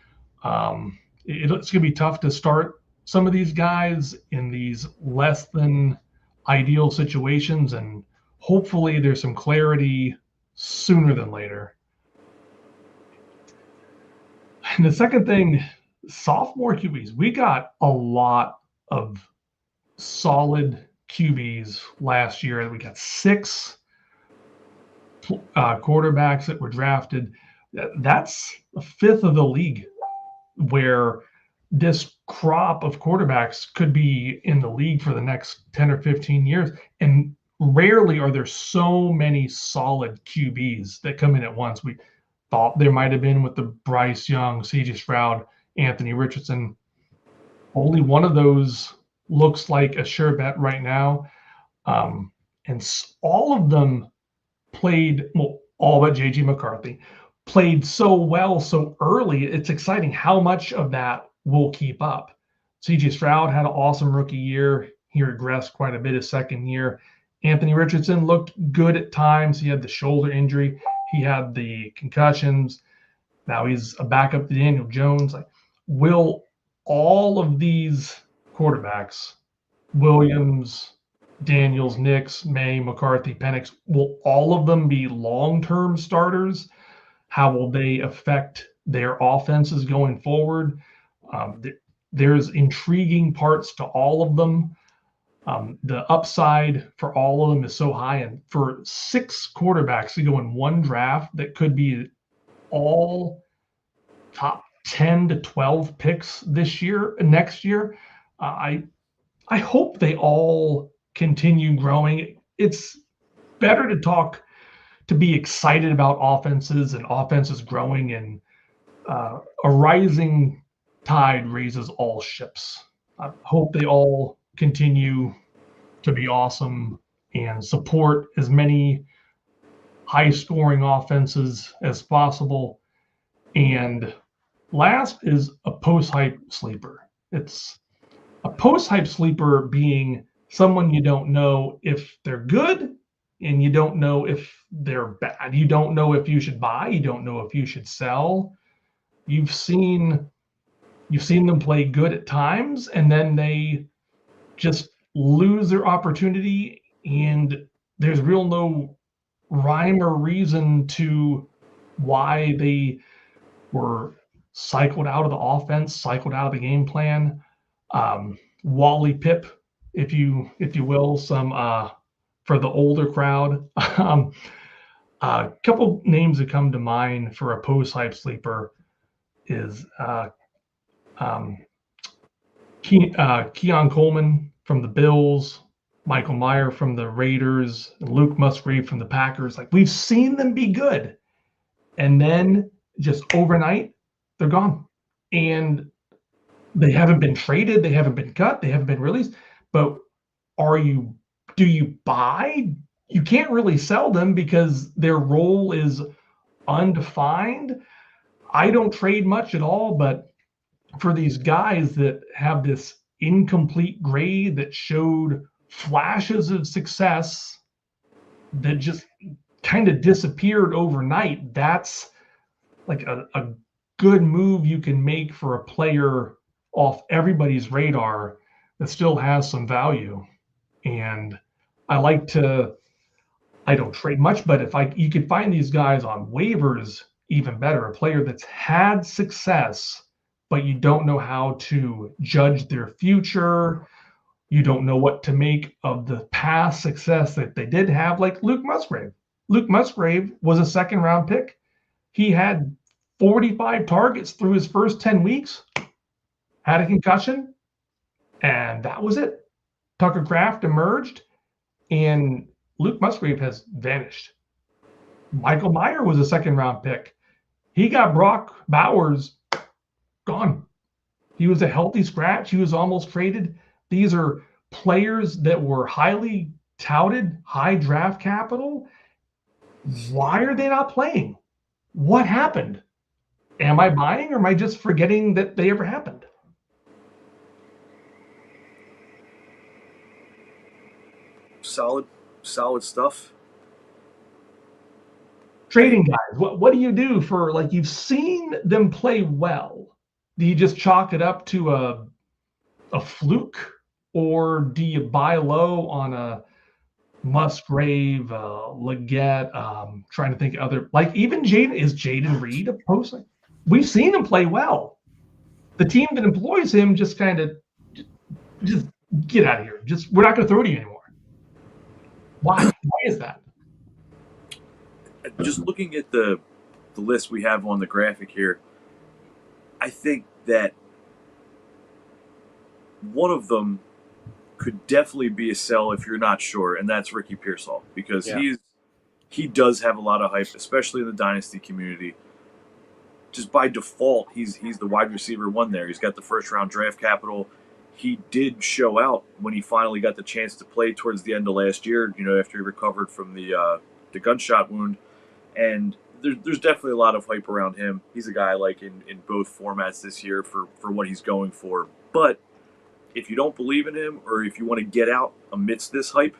It's going to be tough to start some of these guys in these less than ideal situations. And hopefully there's some clarity sooner than later. And the second thing, sophomore QBs. We got a lot of solid QBs last year. We got 6 quarterbacks that were drafted. That's a fifth of the league, where this crop of quarterbacks could be in the league for the next 10 or 15 years. And rarely are there so many solid QBs that come in at once. We thought there might have been with the Bryce Young, CJ Stroud, Anthony Richardson. Only one of those looks like a sure bet right now. And all of them played, well, all but JG McCarthy, played so well so early. It's exciting how much of that will keep up. CJ Stroud had an awesome rookie year. He regressed quite a bit his second year. Anthony Richardson looked good at times. He had the shoulder injury. He had the concussions. Now he's a backup to Daniel Jones. Like, will all of these quarterbacks, Williams, Daniels, Nix, May, McCarthy, Penix, will all of them be long-term starters? How will they affect their offenses going forward? There's intriguing parts to all of them. The upside for all of them is so high. And for 6 quarterbacks to go in one draft that could be all top 10 to 12 picks next year, I hope they all continue growing. It's better to be excited about offenses and offenses growing, and a rising tide raises all ships. I hope they all continue to be awesome and support as many high-scoring offenses as possible. And last is a post-hype sleeper. It's a post-hype sleeper being someone you don't know if they're good, and you don't know if they're bad. You don't know if you should buy. You don't know if you should sell. You've seen them play good at times, and then they just lose their opportunity, and there's no rhyme or reason to why they were cycled out of the offense, cycled out of the game plan. Wally Pip, if you will, some for the older crowd. A couple names that come to mind for a post-hype sleeper is Keon Coleman from the Bills, Michael Mayer from the Raiders, and Luke Musgrave from the Packers. Like, we've seen them be good, and then just overnight, they're gone. And they haven't been traded, they haven't been cut, they haven't been released. But do you buy? You can't really sell them because their role is undefined. I don't trade much at all, but for these guys that have this incomplete grade that showed flashes of success that just kind of disappeared overnight, that's like a good move you can make for a player off everybody's radar that still has some value. And I don't trade much, but if you could find these guys on waivers, even better. A player that's had success, but you don't know how to judge their future. You don't know what to make of the past success that they did have, like Luke Musgrave. Luke Musgrave was a second-round pick. He had 45 targets through his first 10 weeks, had a concussion, and that was it. Tucker Kraft emerged, and Luke Musgrave has vanished. Michael Mayer was a second-round pick. He got Brock Bowers, gone. He was a healthy scratch. He was almost traded. These are players that were highly touted, high draft capital. Why are they not playing? What happened? Am I buying, or am I just forgetting that they ever happened? Solid stuff. Trading guys, what do you do for, like, you've seen them play well? Do you just chalk it up to a fluke, or do you buy low on a Musgrave, Leggett? Trying to think of other, like, even Jaden Reed a post? We've seen him play well. The team that employs him just kind of just get out of here. We're not going to throw to you anymore. Why is that? Just looking at the list we have on the graphic here, I think that one of them could definitely be a sell if you're not sure, and that's Ricky Pearsall, because he does have a lot of hype, especially in the dynasty community. Just by default, he's the wide receiver one there. He's got the first round draft capital. He did show out when he finally got the chance to play towards the end of last year, after he recovered from the gunshot wound. And there's definitely a lot of hype around him. He's a guy I like in both formats this year for what he's going for. But if you don't believe in him, or if you want to get out amidst this hype,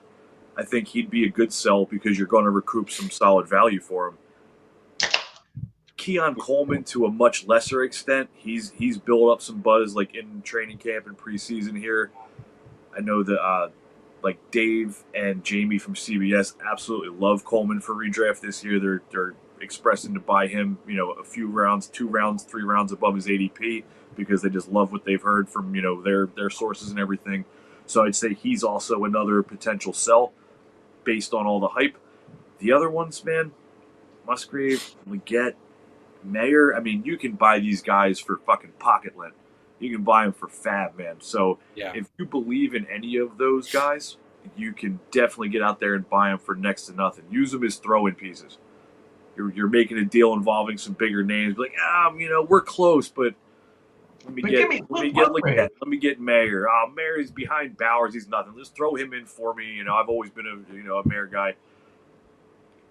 I think he'd be a good sell because you're going to recoup some solid value for him. Keon Coleman, to a much lesser extent, he's built up some buzz, like in training camp and preseason here. I know that like Dave and Jamie from CBS absolutely love Coleman for redraft this year. They're expressing to buy him, a few rounds, 2 rounds, 3 rounds above his ADP, because they just love what they've heard from their sources and everything. So I'd say he's also another potential sell based on all the hype. The other ones, man, Musgrave, Leggett, Mayer. I mean, you can buy these guys for fucking pocket lint. You can buy them for fab, man. So if you believe in any of those guys, you can definitely get out there and buy them for next to nothing. Use them as throw-in pieces. You're making a deal involving some bigger names. Like, we're close, but let me get Mayer. Oh, Mayer's behind Bowers. He's nothing. Just throw him in for me. I've always been a Mayer guy.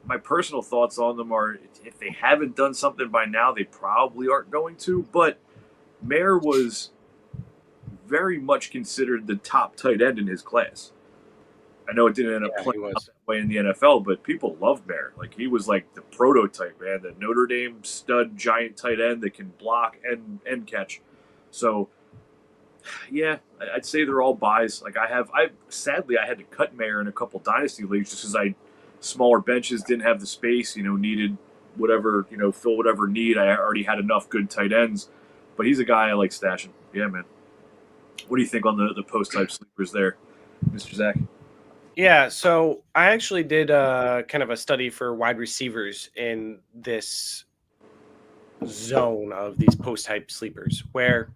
My personal thoughts on them are, if they haven't done something by now, they probably aren't going to. But Mayer was very much considered the top tight end in his class. I know it didn't end up playing out that way in the NFL, but people loved Mayer. Like, he was like the prototype, man. The Notre Dame stud giant tight end that can block and catch. So, yeah, I'd say they're all buys. Like, sadly I had to cut Mayer in a couple dynasty leagues just because smaller benches didn't have the space, needed whatever, fill whatever need. I already had enough good tight ends, but he's a guy I like stashing. Yeah, man. What do you think on the post-type sleepers there, Mr. Zach? Yeah, so I actually did kind of a study for wide receivers in this zone of these post-hype sleepers, where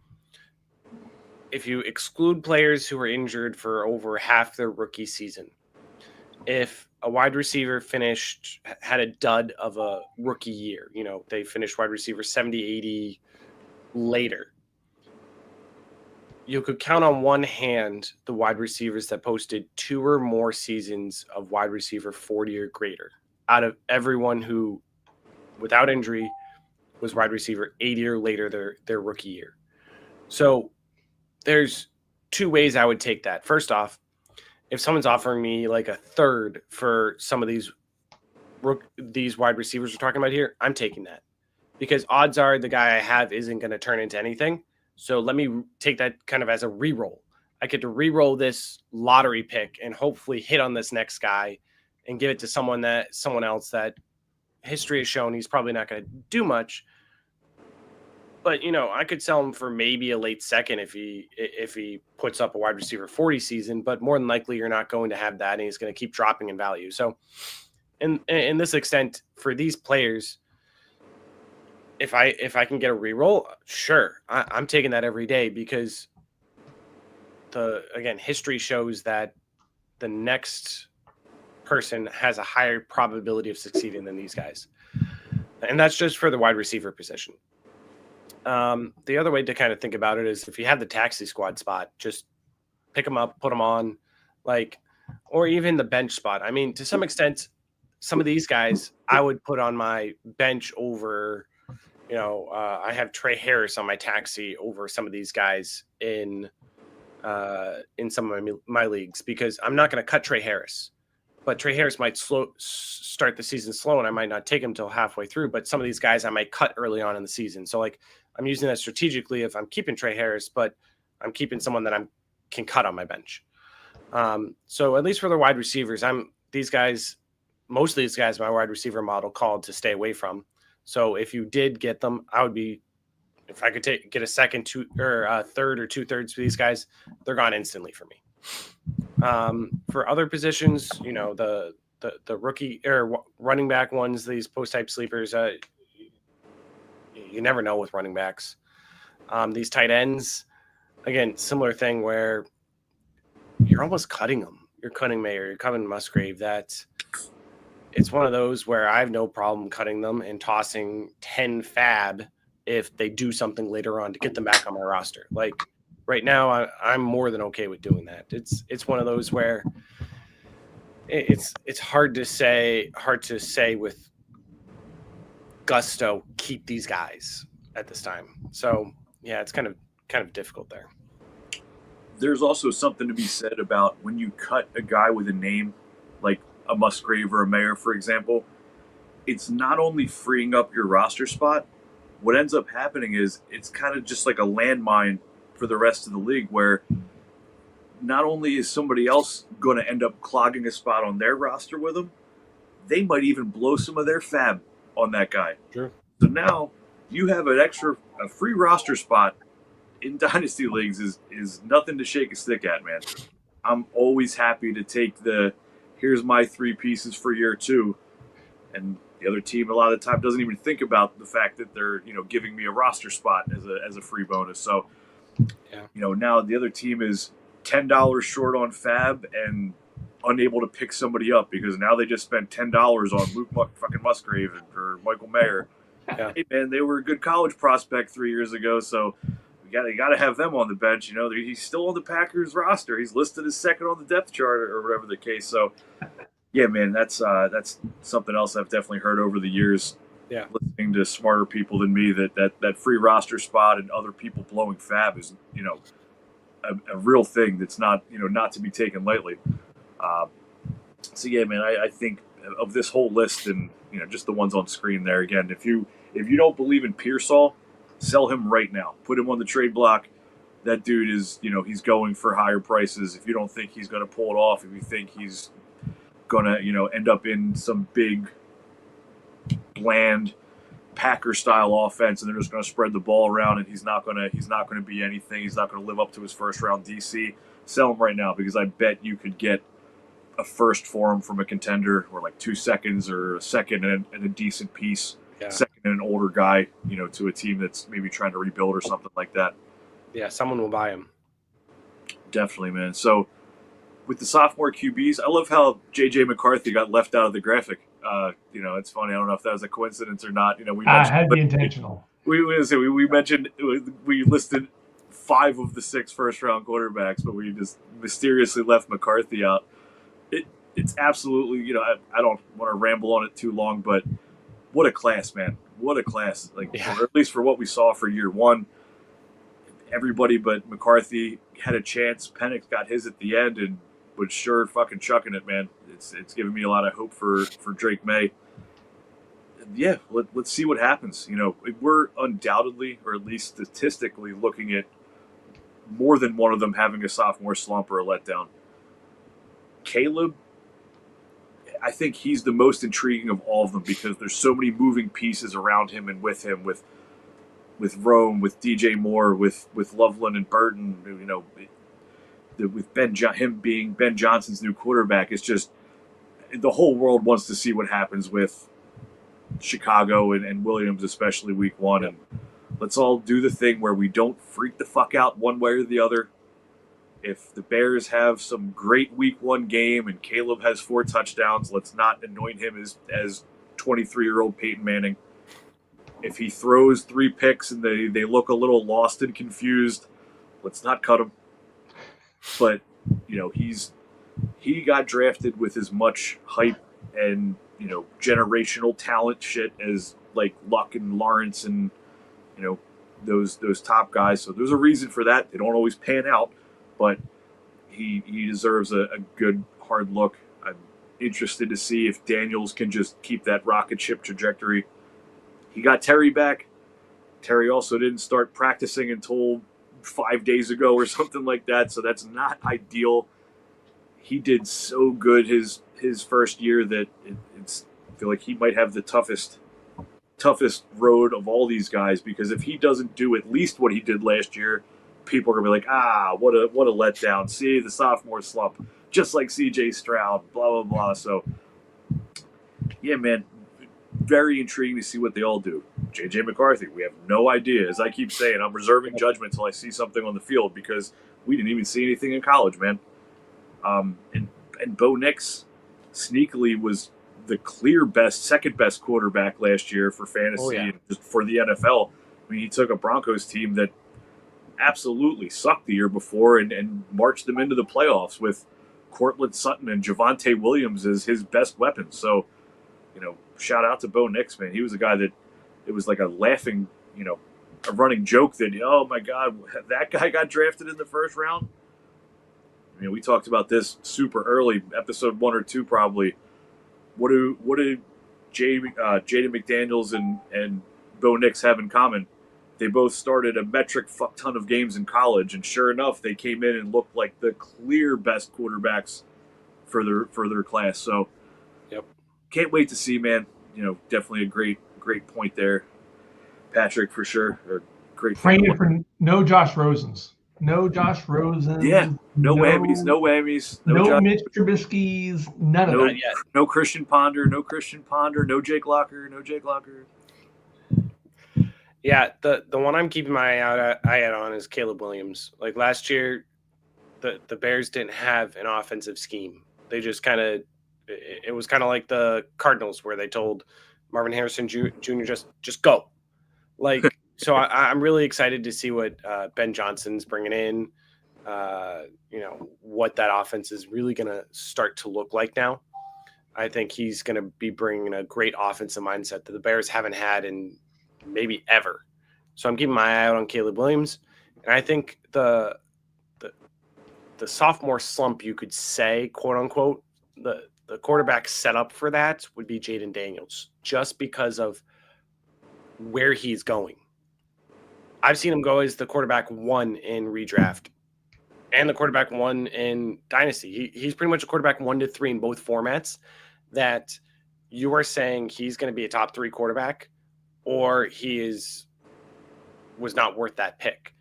if you exclude players who are injured for over half their rookie season, if a wide receiver had a dud of a rookie year, they finished wide receiver 70, 80 later, you could count on one hand the wide receivers that posted 2 or more seasons of wide receiver 40 or greater out of everyone who, without injury, was wide receiver 80 or later their rookie year. So there's 2 ways I would take that. First off, if someone's offering me like a third for some of these wide receivers we're talking about here, I'm taking that, because odds are the guy I have isn't going to turn into anything. So let me take that kind of as a re-roll. I get to re-roll this lottery pick and hopefully hit on this next guy and give it to someone else that history has shown he's probably not going to do much. But, I could sell him for maybe a late second if he puts up a wide receiver 40 season, but more than likely you're not going to have that, and he's going to keep dropping in value. So in this extent, for these players, if I can get a reroll, sure, I'm taking that every day, because history shows that the next person has a higher probability of succeeding than these guys, and that's just for the wide receiver position. The other way to kind of think about it is if you have the taxi squad spot, just pick them up, put them on, or even the bench spot. I mean, to some extent, some of these guys I would put on my bench over. I have Trey Harris on my taxi over some of these guys in some of my leagues, because I'm not going to cut Trey Harris, but Trey Harris might start the season slow, and I might not take him till halfway through. But some of these guys I might cut early on in the season. So I'm using that strategically if I'm keeping Trey Harris, but I'm keeping someone that I can cut on my bench. So at least for the wide receivers, most of these guys, my wide receiver model called to stay away from. So if you did get them, if I could get a second, or a third or 2/3 for these guys, they're gone instantly for me. For other positions, the rookie or running back ones, these post-type sleepers, you never know with running backs. These tight ends, again, similar thing where you're almost cutting them. You're cutting Mayer, you're cutting Musgrave. It's one of those where I have no problem cutting them and tossing 10 fab if they do something later on to get them back on my roster. Like right now, I'm more than okay with doing that. It's one of those where it's hard to say with gusto, keep these guys at this time. So yeah, it's kind of difficult there. There's also something to be said about when you cut a guy with a name, like a Musgrave or a Mayer, for example. It's not only freeing up your roster spot. What ends up happening is it's kind of just like a landmine for the rest of the league, where not only is somebody else going to end up clogging a spot on their roster with them, they might even blow some of their fab on that guy. Sure. So now you have a free roster spot in Dynasty Leagues is nothing to shake a stick at, man. I'm always happy to take here's my 3 pieces for year 2, and the other team a lot of the time doesn't even think about the fact that they're giving me a roster spot as a free bonus. So yeah. Now the other team is $10 short on fab and unable to pick somebody up because now they just spent $10 on Luke fucking Musgrave or Michael Mayer. Yeah. Hey man, they were a good college prospect 3 years ago, so you got to have them on the bench. He's still on the Packers roster. He's listed as second on the depth chart or whatever the case. So, yeah, man, that's something else I've definitely heard over the years. Yeah, listening to smarter people than me that free roster spot and other people blowing fab is a real thing that's not not to be taken lightly. So yeah, man, I think of this whole list and just the ones on screen there again. If you don't believe in Pearsall, sell him right now. Put him on the trade block. That dude is, he's going for higher prices. If you don't think he's going to pull it off, if you think he's going to, end up in some big, bland Packer-style offense, and they're just going to spread the ball around, and he's not going to be anything. He's not going to live up to his first-round DC. Sell him right now because I bet you could get a first for him from a contender, or like 2 seconds or a second and a decent piece, second and an older guy, to a team that's maybe trying to rebuild or something like that. Yeah, someone will buy him. Definitely, man. So with the sophomore QBs, I love how J.J. McCarthy got left out of the graphic. It's funny. I don't know if that was a coincidence or not. We had to be intentional. We mentioned we listed 5 of the 6 first-round quarterbacks, but we just mysteriously left McCarthy out. It's absolutely, I don't want to ramble on it too long, but what a class, man. What a class. Or at least for what we saw for year one. Everybody but McCarthy had a chance. Penix got his at the end and was sure fucking chucking it, man. It's giving me a lot of hope for Drake May. Yeah, let's see what happens. We're undoubtedly, or at least statistically, looking at more than one of them having a sophomore slump or a letdown. Caleb, I think he's the most intriguing of all of them because there's so many moving pieces around him and with him, with Rome, with DJ Moore, with Loveland and Burton. With him being Ben Johnson's new quarterback, it's just the whole world wants to see what happens with Chicago and Williams, especially week one. And let's all do the thing where we don't freak the fuck out one way or the other. If the Bears have some great week one game and Caleb has 4 touchdowns, let's not anoint him as 23-year-old Peyton Manning. If he throws 3 picks and they look a little lost and confused, let's not cut him. But, he got drafted with as much hype and, generational talent shit as like Luck and Lawrence and, those top guys. So there's a reason for that. They don't always pan out, but he deserves a good hard look. I'm interested to see if Daniels can just keep that rocket ship trajectory. He got Terry back. Terry also didn't start practicing until 5 days ago or something like that, so that's not ideal. He did so good his first year that I feel like he might have the toughest road of all these guys, because if he doesn't do at least what he did last year, people are gonna be like, what a letdown. See, the sophomore slump, just like CJ Stroud, blah blah blah. So yeah, man, very intriguing to see what they all do. JJ McCarthy, we have no idea. As I keep saying, I'm reserving judgment until I see something on the field because we didn't even see anything in college, man. And Bo Nix sneakily was the clear second best quarterback last year for fantasy and just for the NFL. I mean, he took a Broncos team that absolutely sucked the year before and marched them into the playoffs with Cortland Sutton and Javonte Williams as his best weapons. So, shout out to Bo Nix, man. He was a guy that it was like a laughing, a running joke that, oh my God, that guy got drafted in the first round. We talked about this super early, episode 1 or 2 probably. What do Jaden McDaniels and Bo Nix have in common? They both started a metric fuck ton of games in college, and sure enough, they came in and looked like the clear best quarterbacks for their class. So, can't wait to see, man. Definitely a great point there, Patrick, for sure. Great. Praying for no Josh Rosens. No Josh Rosen. Yeah, no whammies. No Mitch Trubisky's. None of that yet. No Christian Ponder. No Jake Locker. Yeah, the one I'm keeping my eye out on is Caleb Williams. Like last year, the Bears didn't have an offensive scheme. They just it was kind of like the Cardinals where they told Marvin Harrison Jr. just go. Like, so I'm really excited to see what Ben Johnson's bringing in. What that offense is really going to start to look like now. I think he's going to be bringing a great offensive mindset that the Bears haven't had in maybe ever. So I'm keeping my eye out on Caleb Williams. And I think the sophomore slump, you could say, quote unquote, the quarterback setup for that would be Jaden Daniels, just because of where he's going. I've seen him go as the quarterback 1 in redraft and the quarterback 1 in dynasty. He's pretty much a quarterback 1 to 3 in both formats. That you are saying he's going to be a top 3 quarterback, or was not worth that pick.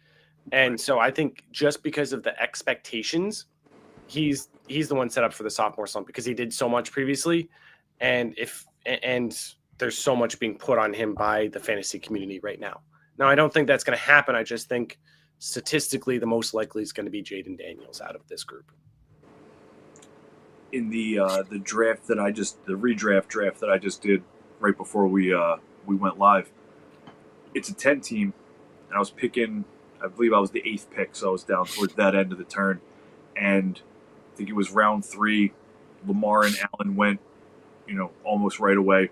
And so I think just because of the expectations, he's the one set up for the sophomore slump because he did so much previously, and there's so much being put on him by the fantasy community right now. Now, I don't think that's going to happen. I just think statistically the most likely is going to be Jaden Daniels out of this group. In the redraft draft that I just did right before we went live, it's a 10 team, and I was picking. I believe I was the 8th pick, so I was down towards that end of the turn, and I think it was round 3. Lamar and Allen went, almost right away,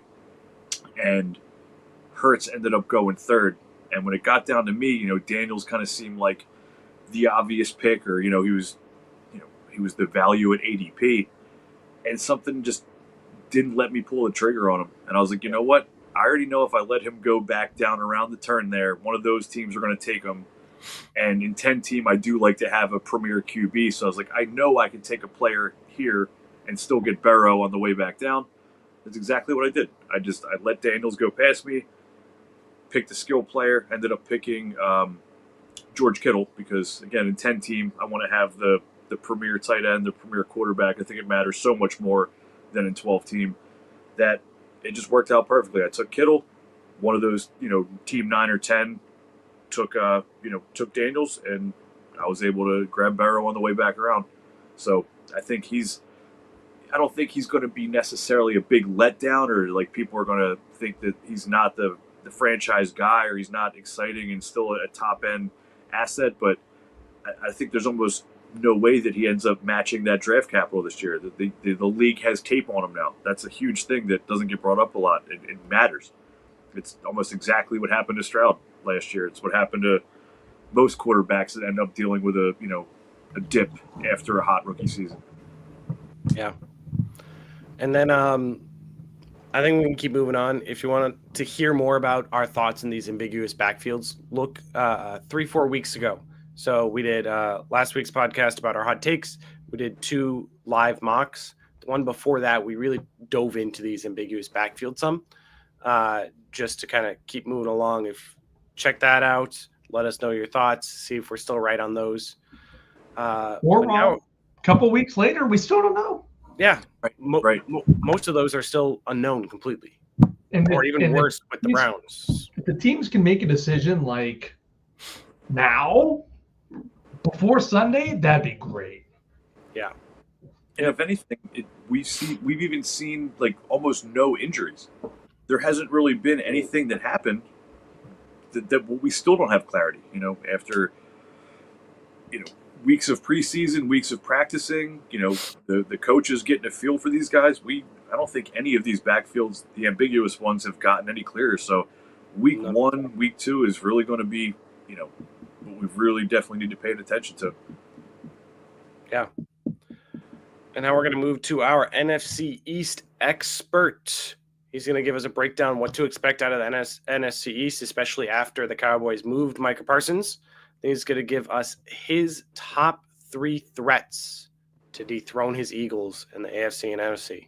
and Hurts ended up going 3rd. And when it got down to me, Daniels kind of seemed like the obvious pick, or he was the value at ADP, and something just didn't let me pull the trigger on him. And I was like, you know what? I already know if I let him go back down around the turn there, one of those teams are going to take him. And in 10 team, I do like to have a premier QB. So I was like, I know I can take a player here and still get Burrow on the way back down. That's exactly what I did. I let Daniels go past me, picked a skill player, ended up picking George Kittle because, again, in 10 team, I want to have the premier tight end, the premier quarterback. I think it matters so much more than in 12 team that it just worked out perfectly. I took Kittle, one of those, team 9 or 10 took Daniels, and I was able to grab Burrow on the way back around. So I don't think he's going to be necessarily a big letdown, or like people are going to think that he's not the franchise guy, or he's not exciting and still a top end asset. But I think there's almost no way that he ends up matching that draft capital this year. The league has tape on him now. That's a huge thing that doesn't get brought up a lot. It matters. It's almost exactly what happened to Stroud last year. It's what happened to most quarterbacks that end up dealing with a dip after a hot rookie season. Yeah. And then I think we can keep moving on. If you want to hear more about our thoughts in these ambiguous backfields, look 3-4 weeks ago. So we did last week's podcast about our hot takes. We did 2 live mocks. The one before that, we really dove into these ambiguous backfields some, just to kind of keep moving along. Check that out. Let us know your thoughts. See if we're still right on those. Or wrong. A couple weeks later, we still don't know. Yeah, right. Most of those are still unknown completely, or even worse with the Browns. If the teams can make a decision like now, before Sunday, that'd be great. Yeah. And if anything, we've even seen like almost no injuries. There hasn't really been anything that happened that we still don't have clarity. After weeks of preseason, weeks of practicing, the coaches getting a feel for these guys. I don't think any of these backfields, the ambiguous ones, have gotten any clearer. So week 1, week 2 is really going to be, what we really definitely need to pay attention to. Yeah. And now we're going to move to our NFC East expert. He's going to give us a breakdown what to expect out of the NFC East, especially after the Cowboys moved Micah Parsons. He's going to give us his top 3 threats to dethrone his Eagles in the AFC and NFC.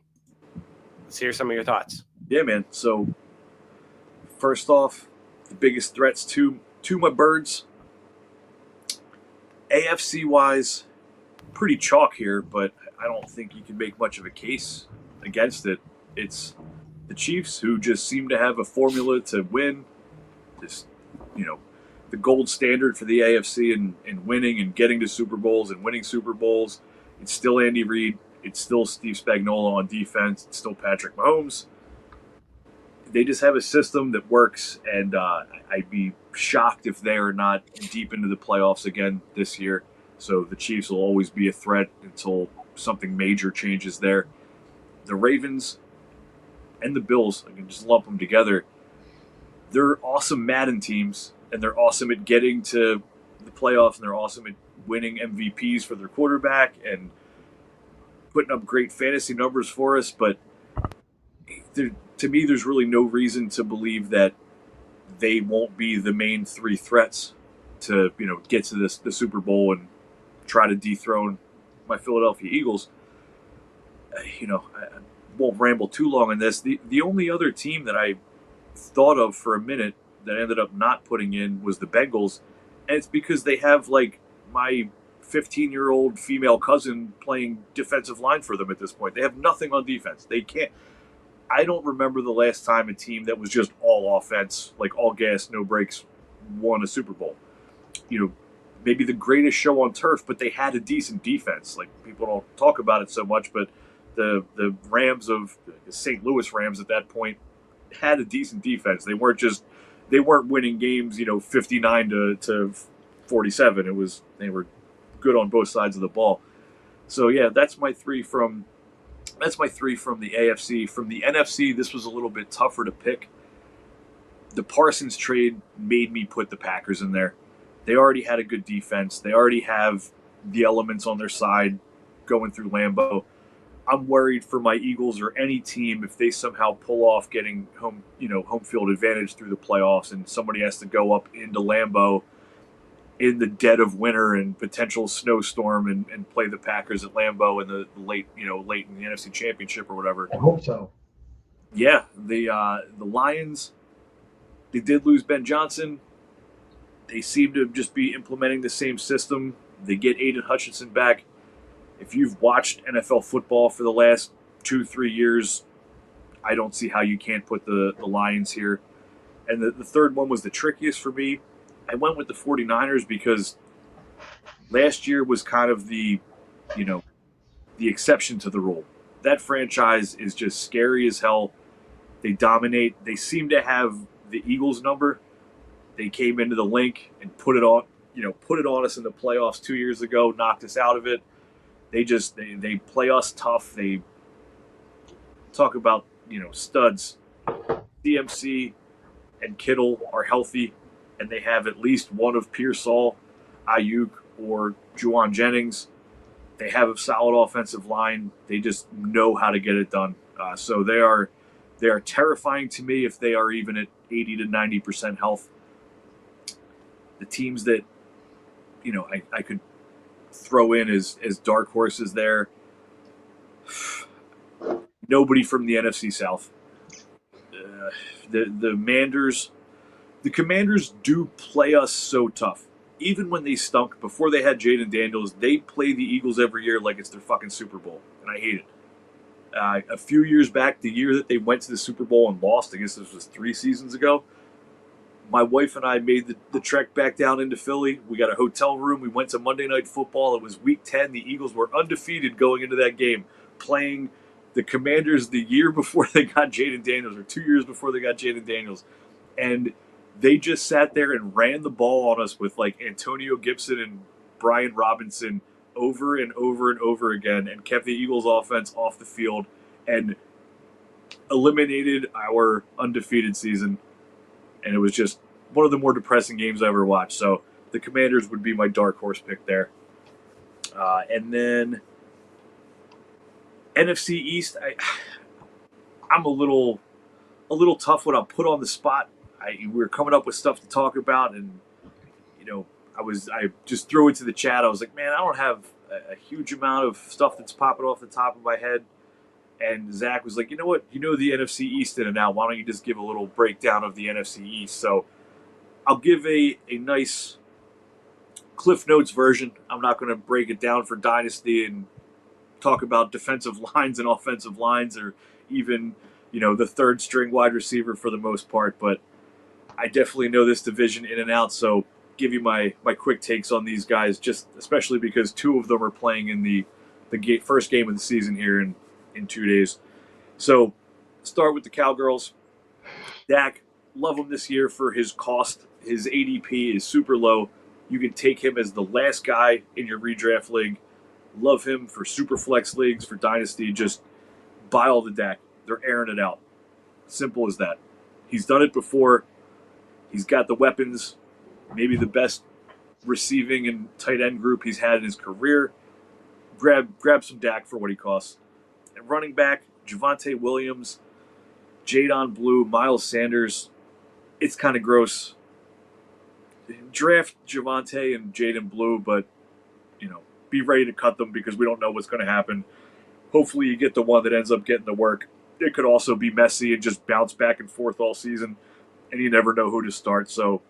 Let's hear some of your thoughts. Yeah, man. So first off, the biggest threats to my birds, AFC-wise, pretty chalk here, but I don't think you can make much of a case against it. It's the Chiefs, who just seem to have a formula to win. Just, the gold standard for the AFC in winning and getting to Super Bowls and winning Super Bowls. It's still Andy Reid. It's still Steve Spagnuolo on defense. It's still Patrick Mahomes. They just have a system that works, and I'd be shocked if they are not deep into the playoffs again this year. So the Chiefs will always be a threat until something major changes there. The Ravens and the Bills, I can just lump them together. They're awesome Madden teams, and they're awesome at getting to the playoffs, and they're awesome at winning MVPs for their quarterback and putting up great fantasy numbers for us. But to me, there's really no reason to believe that they won't be the main 3 threats to get to the Super Bowl and try to dethrone my Philadelphia Eagles. I won't ramble too long on this. The only other team that I thought of for a minute that I ended up not putting in was the Bengals, and it's because they have like my 15-year-old female cousin playing defensive line for them at this point. They have nothing on defense. They can't. I don't remember the last time a team that was just all offense, like all gas, no brakes, won a Super Bowl. Maybe the greatest show on turf, but they had a decent defense. Like, people don't talk about it so much, but the Rams of the St. Louis Rams at that point had a decent defense. They weren't winning games, 59 to 47. They were good on both sides of the ball. So yeah, that's my three from the AFC. From the NFC, this was a little bit tougher to pick. The Parsons trade made me put the Packers in there. They already had a good defense. They already have the elements on their side going through Lambeau. I'm worried for my Eagles or any team if they somehow pull off getting home field advantage through the playoffs and somebody has to go up into Lambeau in the dead of winter and potential snowstorm and play the Packers at Lambeau in the late in the NFC Championship or whatever. I hope so. Yeah, the Lions, they did lose Ben Johnson. They seem to just be implementing the same system. They get Aiden Hutchinson back. If you've watched NFL football for the last 2-3 years, I don't see how you can't put the Lions here. And the third one was the trickiest for me. I went with the 49ers because last year was kind of the exception to the rule. That franchise is just scary as hell. They dominate. They seem to have the Eagles number. They came into the link and put it on us in the playoffs 2 years ago, knocked us out of it. They play us tough. They talk about, studs. CMC and Kittle are healthy, and they have at least one of Pearsall, Ayuk, or Juwan Jennings. They have a solid offensive line. They just know how to get it done. So they are terrifying to me if they are even at 80 to 90% health. The teams that I could throw in as dark horses there. Nobody from the NFC South. The Commanders do play us so tough. Even when they stunk, before they had Jaden Daniels, they play the Eagles every year like it's their fucking Super Bowl, and I hate it. A few years back, the year that they went to the Super Bowl and lost, I guess this was 3 seasons ago, my wife and I made the trek back down into Philly. We got a hotel room. We went to Monday Night Football. It was Week 10. The Eagles were undefeated going into that game, playing the Commanders the year before they got Jaden Daniels, or 2 years before they got Jaden Daniels. And they just sat there and ran the ball on us with like Antonio Gibson and Brian Robinson over and over and over again, and kept the Eagles offense off the field and eliminated our undefeated season. And it was just one of the more depressing games I ever watched. So the Commanders would be my dark horse pick there. And then NFC East, I'm a little tough when I'm put on the spot. We were coming up with stuff to talk about, and I just threw it to the chat. I was like, man, I don't have a huge amount of stuff that's popping off the top of my head. And Zach was like, you know what? You know the NFC East in and out. Why don't you just give a little breakdown of the NFC East? So I'll give a nice Cliff Notes version. I'm not going to break it down for Dynasty and talk about defensive lines and offensive lines, or even, the third string wide receiver for the most part. But I definitely know this division in and out. So give you my quick takes on these guys, just especially because 2 of them are playing in the first game of the season here in 2 days. So start with the Cowgirls. Dak, love him this year for his cost. His ADP is super low. You can take him as the last guy in your redraft league. Love him for super flex leagues, for Dynasty. Just buy all the Dak. They're airing it out. Simple as that. He's done it before. He's got the weapons. Maybe the best receiving and tight end group he's had in his career. Grab some Dak for what he costs. And running back, Javonte Williams, Jadon Blue, Miles Sanders. It's kind of gross. Draft Javonte and Jadon Blue, but, be ready to cut them because we don't know what's going to happen. Hopefully you get the one that ends up getting the work. It could also be messy and just bounce back and forth all season, and you never know who to start. So,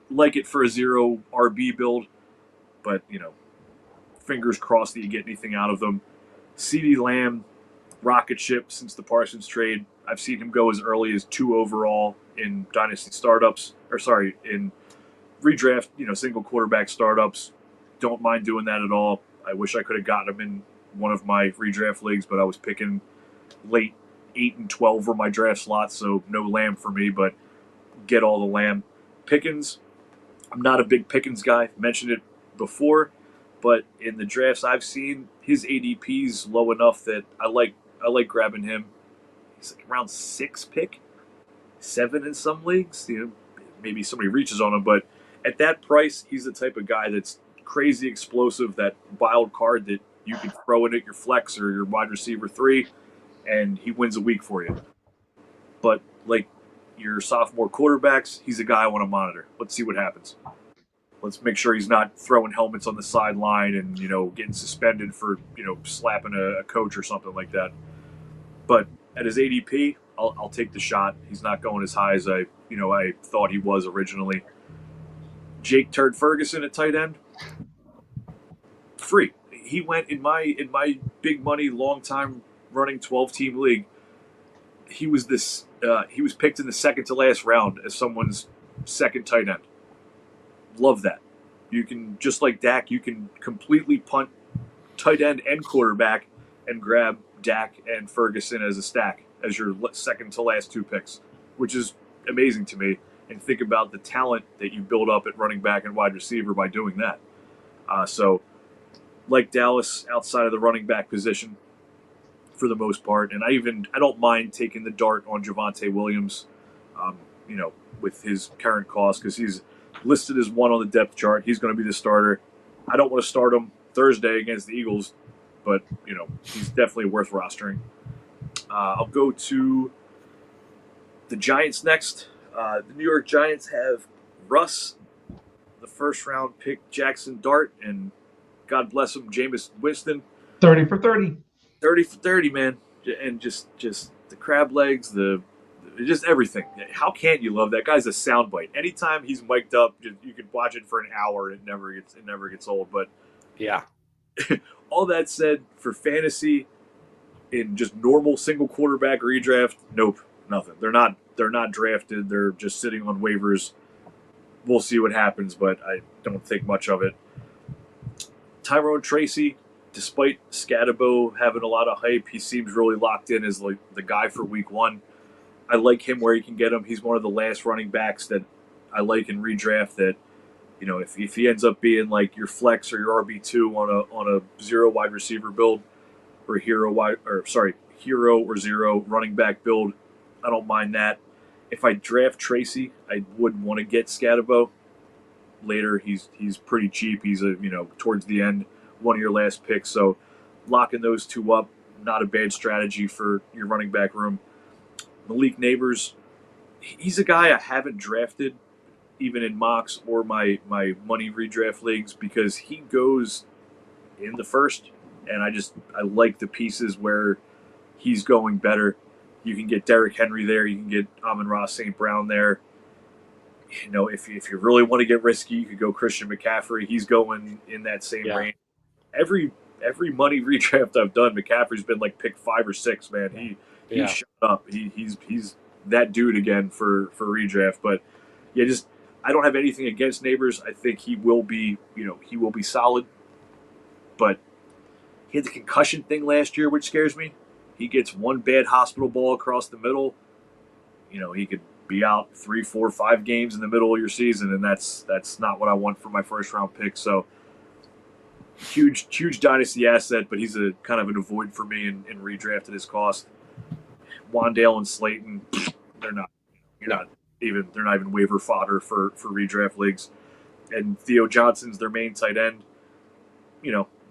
like it for a 0 RB build, but, fingers crossed that you get anything out of them. CeeDee Lamb, rocket ship since the Parsons trade. I've seen him go as early as 2 overall in dynasty startups, in redraft, single quarterback startups. Don't mind doing that at all. I wish I could have gotten him in one of my redraft leagues, but I was picking late 8 and 12 were my draft slots, so no Lamb for me, but get all the Lamb. Pickens, I'm not a big Pickens guy. Mentioned it before, but in the drafts I've seen, his ADP's low enough that I like grabbing him. He's like around 6 pick, 7 in some leagues. Maybe somebody reaches on him, but at that price, he's the type of guy that's crazy explosive, that wild card that you can throw in at your flex or your wide receiver 3, and he wins a week for you. But like your sophomore quarterbacks, he's a guy I want to monitor. Let's see what happens. Let's make sure he's not throwing helmets on the sideline and getting suspended for slapping a coach or something like that. But at his ADP, I'll take the shot. He's not going as high as I thought he was originally. Jake Turd Ferguson at tight end, free. He went in my big money, long time running 12-team league. He was picked in the second to last round as someone's second tight end. Love that. You can, just like Dak, you can completely punt tight end and quarterback and grab Dak and Ferguson as a stack as your second to last 2 picks, which is amazing to me. And think about the talent that you build up at running back and wide receiver by doing that. So, like Dallas, outside of the running back position for the most part, and I don't mind taking the dart on Javonte Williams, with his current cost, because he's listed as 1 on the depth chart. He's going to be the starter. I don't want to start him Thursday against the Eagles, but he's definitely worth rostering. I'll go to the Giants next. The New York Giants have Russ, the first-round pick, Jackson Dart, and God bless him, Jameis Winston. 30 for 30. 30 for 30, man. And just the crab legs, just everything. How can't you love that? Guy's a soundbite. Anytime he's mic'd up, you can watch it for an hour. It never gets old. But yeah. All that said, for fantasy, in just normal single quarterback redraft, nope, nothing. They're not drafted. They're just sitting on waivers. We'll see what happens, but I don't think much of it. Tyrone Tracy, despite Scatabo having a lot of hype, he seems really locked in as like the guy for week 1. I like him where you can get him. He's one of the last running backs that I like in redraft that, if he ends up being like your flex or your RB2 on a 0 wide receiver build or hero or 0 running back build, I don't mind that. If I draft Tracy, I would want to get Scatabo later. He's pretty cheap. He's towards the end, one of your last picks. So locking those 2 up, not a bad strategy for your running back room. Malik Neighbors, he's a guy I haven't drafted even in mocks or my money redraft leagues because he goes in the first, and I like the pieces where he's going better. You can get Derrick Henry there. You can get Amon-Ra St. Brown there. If you really want to get risky, you could go Christian McCaffrey. He's going in that same range. Every money redraft I've done, McCaffrey's been like pick 5 or 6, man. He's shut up. He's that dude again for redraft. But yeah, I don't have anything against Neighbors. I think he will be solid. But he had the concussion thing last year, which scares me. He gets one bad hospital ball across the middle. He could be out 3, 4, 5 games in the middle of your season, and that's not what I want for my first round pick. So huge dynasty asset, but he's a kind of an avoid for me in redraft at his cost. Wandale and Slayton, they're not even waiver fodder for redraft leagues. And Theo Johnson's their main tight end.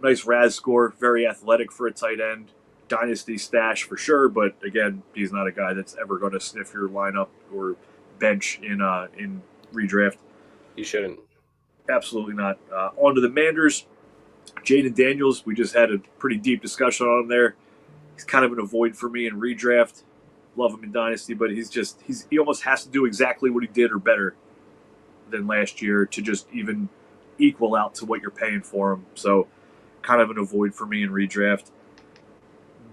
Nice RAS score, very athletic for a tight end. Dynasty stash for sure, but again, he's not a guy that's ever going to sniff your lineup or bench in redraft. You shouldn't. Absolutely not. On to the Manders. Jaden Daniels, we just had a pretty deep discussion on him there. He's kind of an avoid for me in redraft. Love him in Dynasty, but he almost has to do exactly what he did or better than last year to just even equal out to what you're paying for him. So kind of an avoid for me in redraft.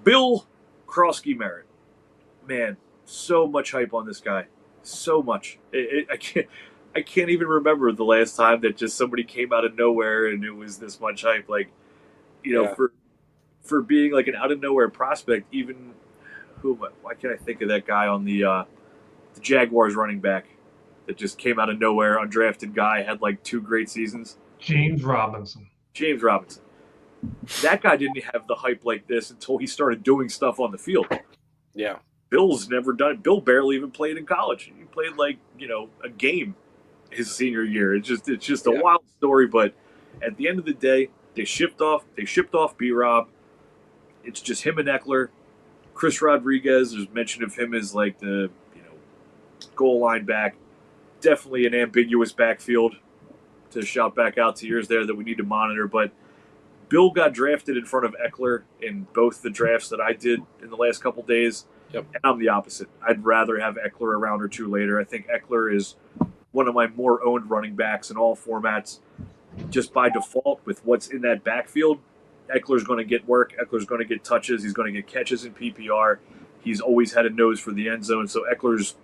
Bill Krosky Merritt. Man, so much hype on this guy. So much. I can't even remember the last time that just somebody came out of nowhere and it was this much hype. Like, for being like an out of nowhere prospect, even why can't I think of that guy on the Jaguars running back that just came out of nowhere, undrafted guy, had like 2 great seasons? James Robinson. James Robinson. That guy didn't have the hype like this until he started doing stuff on the field. Yeah. Bill's never done it. Bill barely even played in college. He played like, a game his senior year. It's just a wild story, but at the end of the day, they shipped off B-Rob. It's just him and Eckler. Chris Rodriguez, there's mention of him as like the, goal line back. Definitely an ambiguous backfield to shout back out to yours there that we need to monitor, but Bill got drafted in front of Eckler in both the drafts that I did in the last couple days. Yep. And I'm the opposite. I'd rather have Eckler a round or 2 later. I think Eckler is one of my more owned running backs in all formats. Just by default, with what's in that backfield, Eckler's going to get work. Eckler's going to get touches. He's going to get catches in PPR. He's always had a nose for the end zone. So Eckler's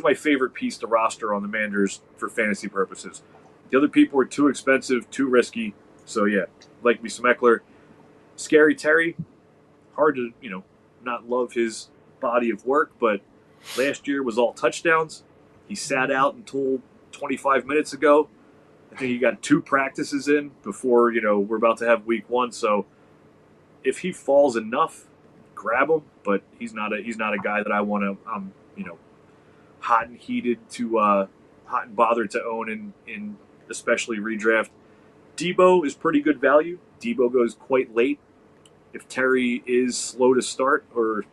my favorite piece to roster on the Manders for fantasy purposes. The other people are too expensive, too risky. So, yeah, like me some Eckler. Scary Terry, hard to, not love his body of work, but last year was all touchdowns. He sat out until 25 minutes ago. I think he got 2 practices in before, we're about to have week 1. So if he falls enough, grab him. But he's not a guy that I want to, hot and bothered to own in especially redraft. Debo is pretty good value. Debo goes quite late. If Terry is slow to start or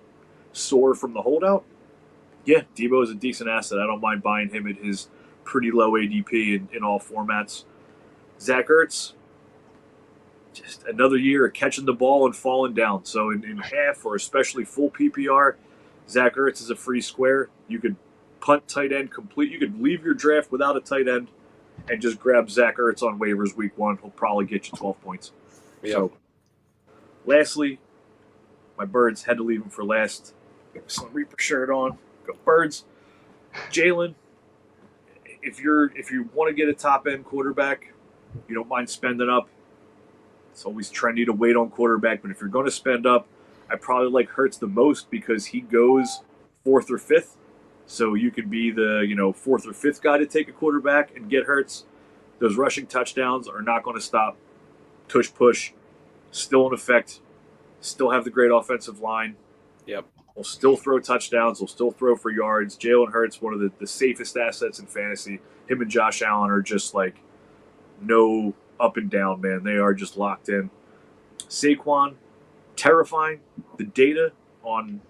sore from the holdout, yeah, Debo is a decent asset. I don't mind buying him at his pretty low ADP in all formats. Zach Ertz, just another year of catching the ball and falling down. So in half or especially full PPR, Zach Ertz is a free square. You could punt tight end complete. You could leave your draft without a tight end and just grab Zach Ertz on waivers week 1. He'll probably get you 12 points. Yep. So, lastly, my Birds had to leave him for last. Got some Reaper shirt on. Go Birds. Jalen, if you want to get a top end quarterback, you don't mind spending up. It's always trendy to wait on quarterback, but if you're going to spend up, I probably like Hurts the most because he goes 4th or 5th. So you can be the 4th or 5th guy to take a quarterback and get Hurts. Those rushing touchdowns are not going to stop. Tush push, still in effect. Still have the great offensive line. Yep. Will still throw touchdowns. Will still throw for yards. Jalen Hurts, one of the safest assets in fantasy. Him and Josh Allen are just like no up and down, man. They are just locked in. Saquon, terrifying. The data on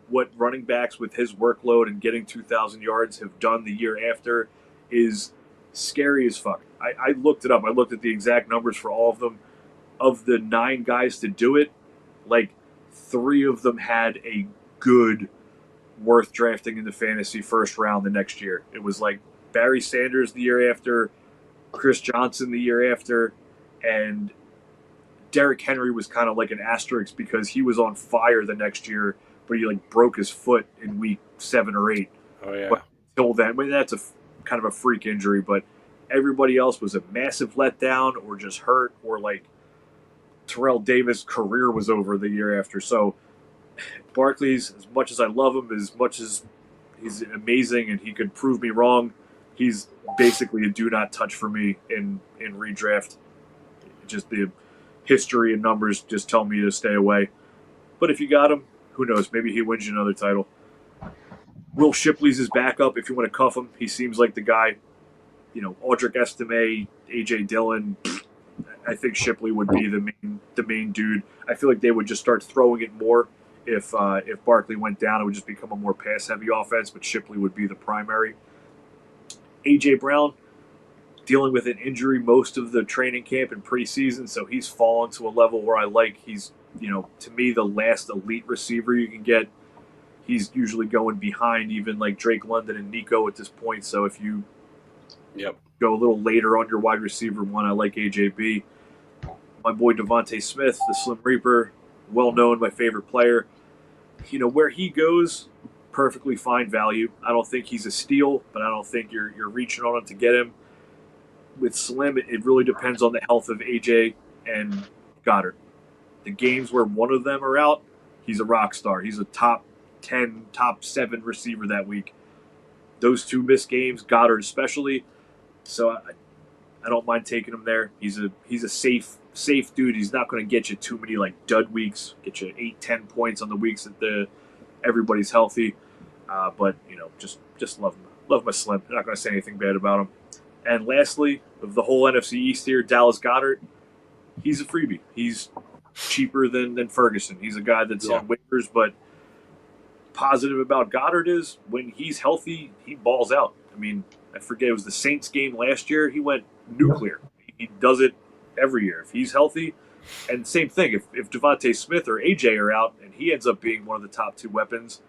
what running backs with his workload and getting 2,000 yards have done the year after is scary as fuck. I looked it up. I looked at the exact numbers for all of them. Of the 9 guys to do it, like 3 of them had a good, worth drafting in the fantasy first round the next year. It was like Barry Sanders the year after, Chris Johnson the year after, and Derrick Henry was kind of like an asterisk because he was on fire the next year, but he like broke his foot in week 7 or 8. Oh yeah. But until then, I mean, that's a kind of a freak injury, but everybody else was a massive letdown or just hurt or like Terrell Davis' career was over the year after. So Barkley's, as much as I love him, as much as he's amazing and he could prove me wrong, he's basically a do not touch for me in redraft. Just the history and numbers just tell me to stay away. But if you got him, who knows? Maybe he wins you another title. Will Shipley's his backup if you want to cuff him. He seems like the guy. Audric Estime, A.J. Dillon. I think Shipley would be the main dude. I feel like they would just start throwing it more if Barkley went down. It would just become a more pass-heavy offense, but Shipley would be the primary. A.J. Brown, dealing with an injury most of the training camp and preseason, so he's fallen to a level where I like. He's, to me, the last elite receiver you can get. He's usually going behind even like Drake London and Nico at this point, so if you go a little later on your wide receiver one, I like AJB. My boy Devontae Smith, the Slim Reaper, well known, my favorite player. Where he goes, perfectly fine value. I don't think he's a steal, but I don't think you're reaching on him to get him. With Slim, it really depends on the health of AJ and Goddard. The games where one of them are out, he's a rock star. He's a top 10, top 7 receiver that week. Those two missed games, Goddard especially. So I don't mind taking him there. He's a safe dude. He's not going to get you too many like dud weeks. Get you 8-10 points on the weeks that everybody's healthy. But just love him. Love my Slim. I'm not going to say anything bad about him. And lastly, of the whole NFC East here, Dallas Goedert. He's a freebie. He's cheaper than Ferguson. He's a guy that's on waivers, but positive about Goddard is when he's healthy, he balls out. I mean, I forget, it was the Saints game last year. He went nuclear. He does it every year. If he's healthy, and same thing, if Devontae Smith or AJ are out and he ends up being one of the top 2 weapons,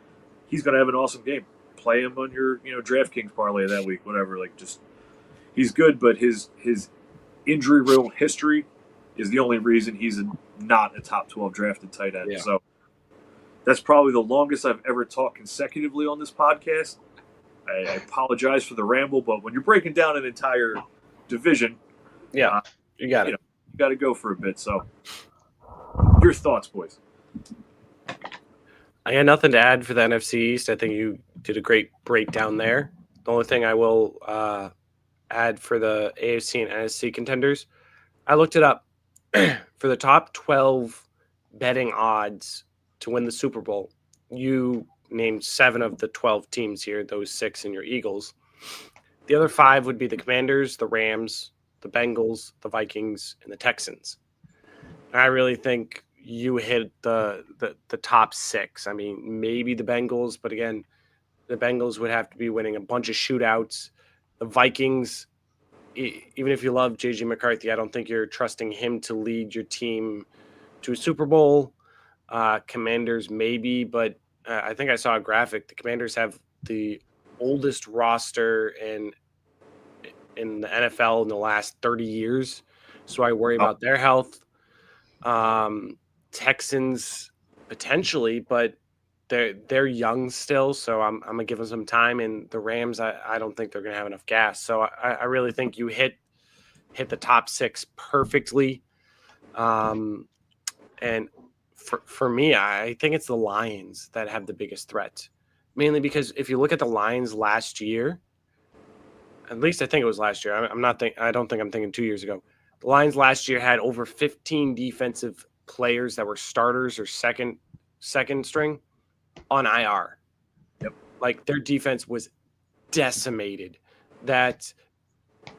he's going to have an awesome game. Play him on your DraftKings parlay that week, whatever. He's good, but his injury-riddled history is the only reason he's not a top 12 drafted tight end. Yeah. So that's probably the longest I've ever talked consecutively on this podcast. I apologize for the ramble, but when you're breaking down an entire division, you got it. You got to go for a bit. So, your thoughts, boys? I got nothing to add for the NFC East. I think you did a great breakdown there. The only thing I will add for the AFC and NFC contenders, I looked it up. For the top 12 betting odds to win the Super Bowl, you named 7 of the 12 teams here, those 6 and your Eagles. The other 5 would be the Commanders, the Rams, the Bengals, the Vikings, and the Texans. I really think you hit the top 6. I mean, maybe the Bengals, but again, the Bengals would have to be winning a bunch of shootouts. The Vikings, even if you love J.J. McCarthy, I don't think you're trusting him to lead your team to a Super Bowl. Commanders, maybe, but I think I saw a graphic. The Commanders have the oldest roster in the NFL in the last 30 years, so I worry about their health. Texans, potentially, but they're young still, so I'm gonna give them some time. And the Rams, I don't think they're gonna have enough gas. So I really think you hit the top 6 perfectly. And for me, I think it's the Lions that have the biggest threat, mainly because if you look at the Lions last year, at least I think it was last year. I don't think I'm thinking 2 years ago. The Lions last year had over 15 defensive players that were starters or second string on IR. Yep. Like their defense was decimated. That's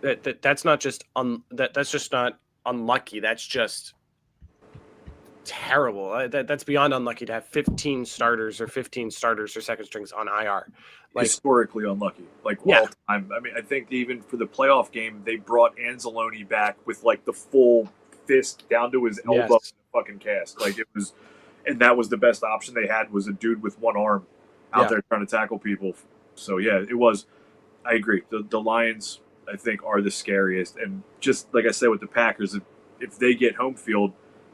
not just that's just not unlucky. That's just terrible. That's beyond unlucky to have 15 starters or second strings on IR. Historically unlucky. All time. I mean, I think even for the playoff game, they brought Anzalone back with the full fist down to his elbow in the fucking cast. It was, and that was the best option they had, was a dude with one arm out there trying to tackle people. So yeah, it was. I agree. The Lions, I think, are the scariest. And just like I said with the Packers, if they get home field,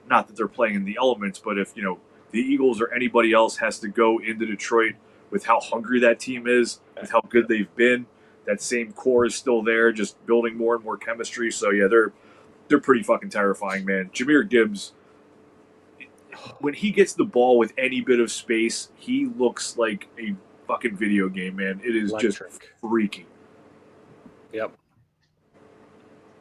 not that they're playing in the elements, but if the Eagles or anybody else has to go into Detroit with how hungry that team is, with how good they've been, that same core is still there, just building more and more chemistry. So yeah, they're pretty fucking terrifying, man. Jahmyr Gibbs, when he gets the ball with any bit of space, he looks like a fucking video game, man. It is electric. Just freaky. Yep.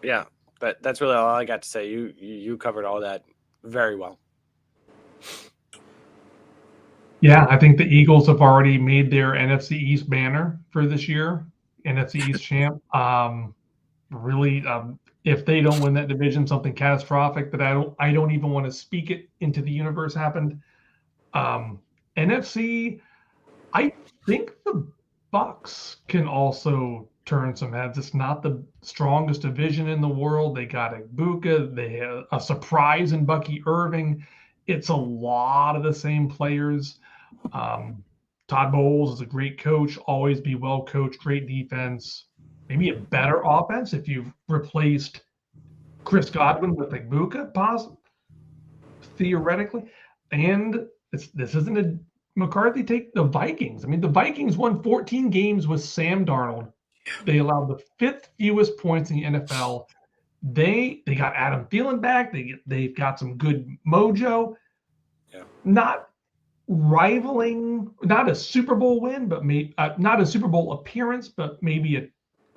Yeah, that's really all I got to say. You covered all that very well. Yeah, I think the Eagles have already made their NFC East banner for this year, NFC East champ. Really, if they don't win that division, something catastrophic that I don't even want to speak it into the universe happened. NFC, I think the Bucks can also turn some heads. It's not the strongest division in the world. They got Ibuka. They have a surprise in Bucky Irving. It's a lot of the same players. Todd Bowles is a great coach. Always be well coached. Great defense. maybe a better offense if you've replaced Chris Godwin with Ibuka, theoretically. And this isn't a McCarthy take. The Vikings. I mean, the Vikings won 14 games with Sam Darnold. They allowed the 5th fewest points in the NFL. They got Adam Thielen back. They've got some good mojo. Yeah. Not rivaling, not a Super Bowl win, but not a Super Bowl appearance, but maybe a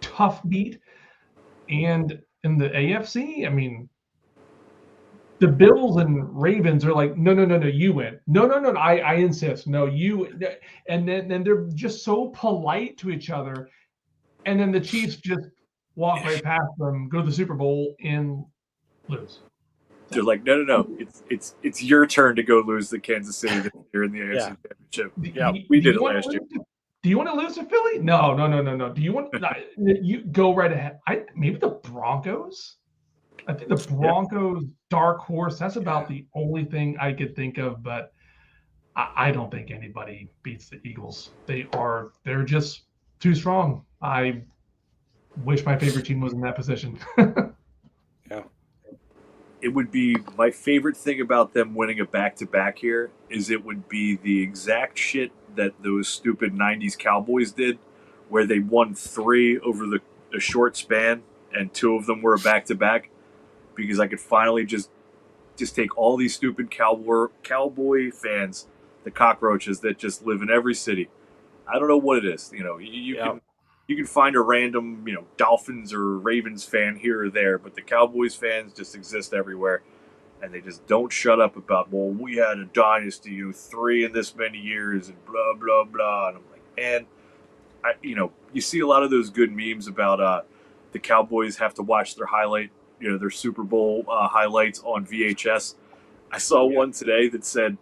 tough beat. And in the AFC, I mean, the Bills and Ravens are like, no, you win. No, I insist. No, you. And then they're just so polite to each other. And then the Chiefs just walk right past them, go to the Super Bowl, and lose. They're like, no. It's your turn to go lose to Kansas City this year in the AFC Championship. Yeah, we did it last year. Do you want to lose to Philly? No. Do you want? You go right ahead. Maybe the Broncos. I think the Broncos dark horse. That's about the only thing I could think of, but I don't think anybody beats the Eagles. They're just too strong. I wish my favorite team was in that position. Yeah. It would be my favorite thing about them winning a back-to-back here is it would be the exact shit that those stupid 90s Cowboys did, where they won 3 over a short span and 2 of them were a back-to-back, because I could finally just take all these stupid cowboy fans, the cockroaches that just live in every city. I don't know what it is. You can find a random, Dolphins or Ravens fan here or there, but the Cowboys fans just exist everywhere, and they just don't shut up about, well, we had a dynasty, 3 in this many years, and blah blah blah. And I'm like, man, you see a lot of those good memes about the Cowboys have to watch their Super Bowl highlights on VHS. I saw one today that said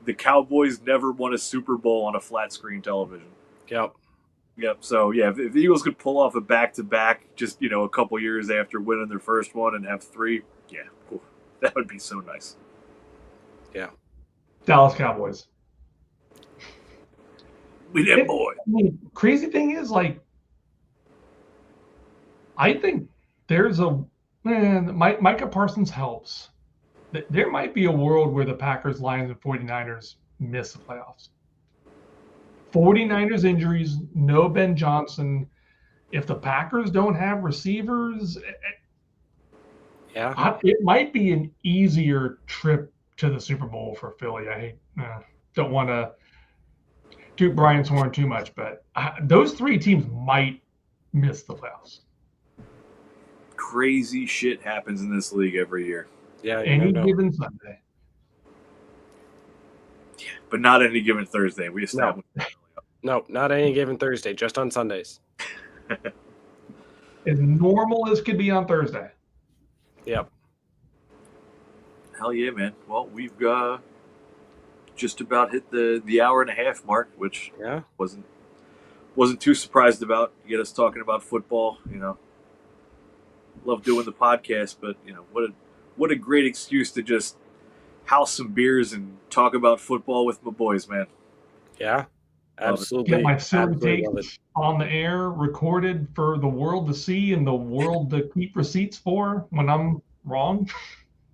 the Cowboys never won a Super Bowl on a flat screen television. Yep. So, if the Eagles could pull off a back-to-back just, a couple years after winning their first one and have 3, cool. That would be so nice. Yeah. Dallas Cowboys. We did, boy. Crazy thing is, I think there's Micah Parsons helps. There might be a world where the Packers, Lions, and 49ers miss the playoffs. 49ers injuries, no Ben Johnson. If the Packers don't have receivers, it might be an easier trip to the Super Bowl for Philly. I don't want to toot Brian's horn too much, but those 3 teams might miss the playoffs. Crazy shit happens in this league every year. Yeah, any given Sunday. Yeah, but not any given Thursday. We established. No, not any given Thursday, just on Sundays. As normal as could be on Thursday. Yep. Hell yeah, man. Well, we've just about hit the hour and a half mark, which wasn't too surprised about. Get us talking about football, Love doing the podcast, but what a great excuse to just house some beers and talk about football with my boys, man. Yeah. Absolutely. Get my silly takes on the air, recorded for the world to see and the world to keep receipts for when I'm wrong.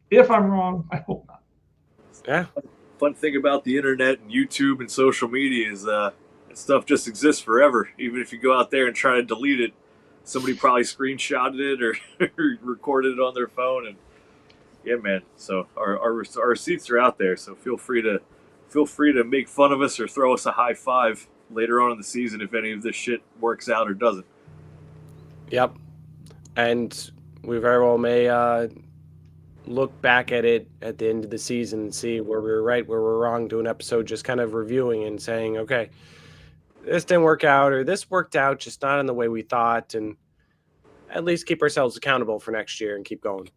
If I'm wrong, I hope not. Yeah. Fun thing about the internet and YouTube and social media is that stuff just exists forever. Even if you go out there and try to delete it, somebody probably screenshotted it or recorded it on their phone. And yeah, man. So our receipts are out there. So feel free to make fun of us or throw us a high five later on in the season if any of this shit works out or doesn't. Yep. And we very well may look back at it at the end of the season and see where we were right, where we were wrong, do an episode just kind of reviewing and saying, okay, this didn't work out or this worked out, just not in the way we thought, and at least keep ourselves accountable for next year and keep going.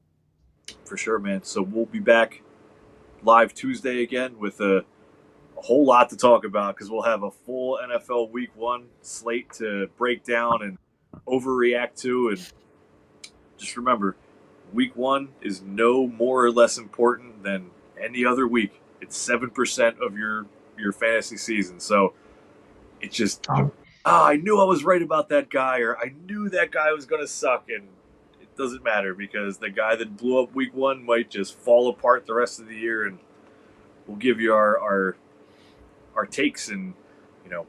For sure, man. So we'll be back live Tuesday again with a whole lot to talk about because we'll have a full NFL Week 1 slate to break down and overreact to. And just remember, Week 1 is no more or less important than any other week. It's 7% of your fantasy season. So it's just I knew I was right about that guy, or I knew that guy was going to suck, and it doesn't matter because the guy that blew up week 1 might just fall apart the rest of the year, and we'll give you our takes and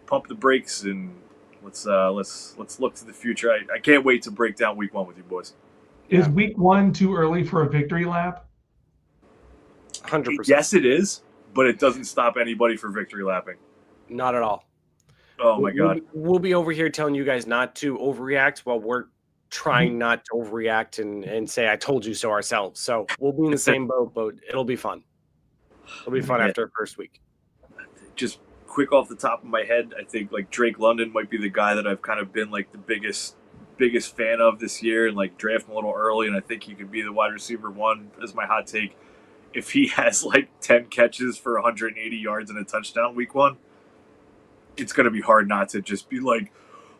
pump the brakes and let's look to the future. I can't wait to break down week 1 with you boys. Is week 1 too early for a victory lap? 100%. Yes, it is, but it doesn't stop anybody from victory lapping. Not at all. Oh my God. We'll be over here telling you guys not to overreact while we're trying not to overreact and say I told you so ourselves. So we'll be in the same boat, but it'll be fun. It'll be fun after the first week. Just quick off the top of my head, I think like Drake London might be the guy that I've kind of been like the biggest fan of this year, and like draft him a little early, and I think he could be the wide receiver 1 as my hot take. If he has like 10 catches for 180 yards and a touchdown week 1, it's going to be hard not to just be like,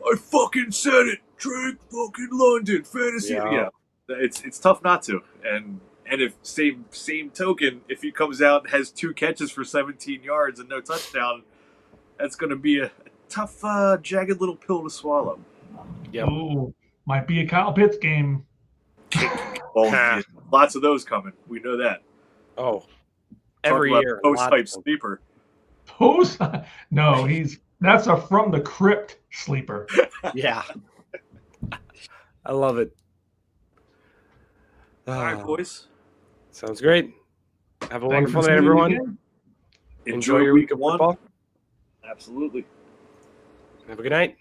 I fucking said it, Drake fucking London, fantasy. Yeah. It's tough not to. And if same token, if he comes out and has 2 catches for 17 yards and no touchdown, that's going to be a tough, jagged little pill to swallow. Yep. Ooh, might be a Kyle Pitts game. Well, lots of those coming. We know that. Oh, every year. Post-type sleeper. Post? No, that's a from the crypt sleeper. Yeah. I love it. All right, boys. Sounds great. Have a Thanks wonderful for night, tuning everyone. in. Enjoy your week of 1. football. Absolutely. Have a good night.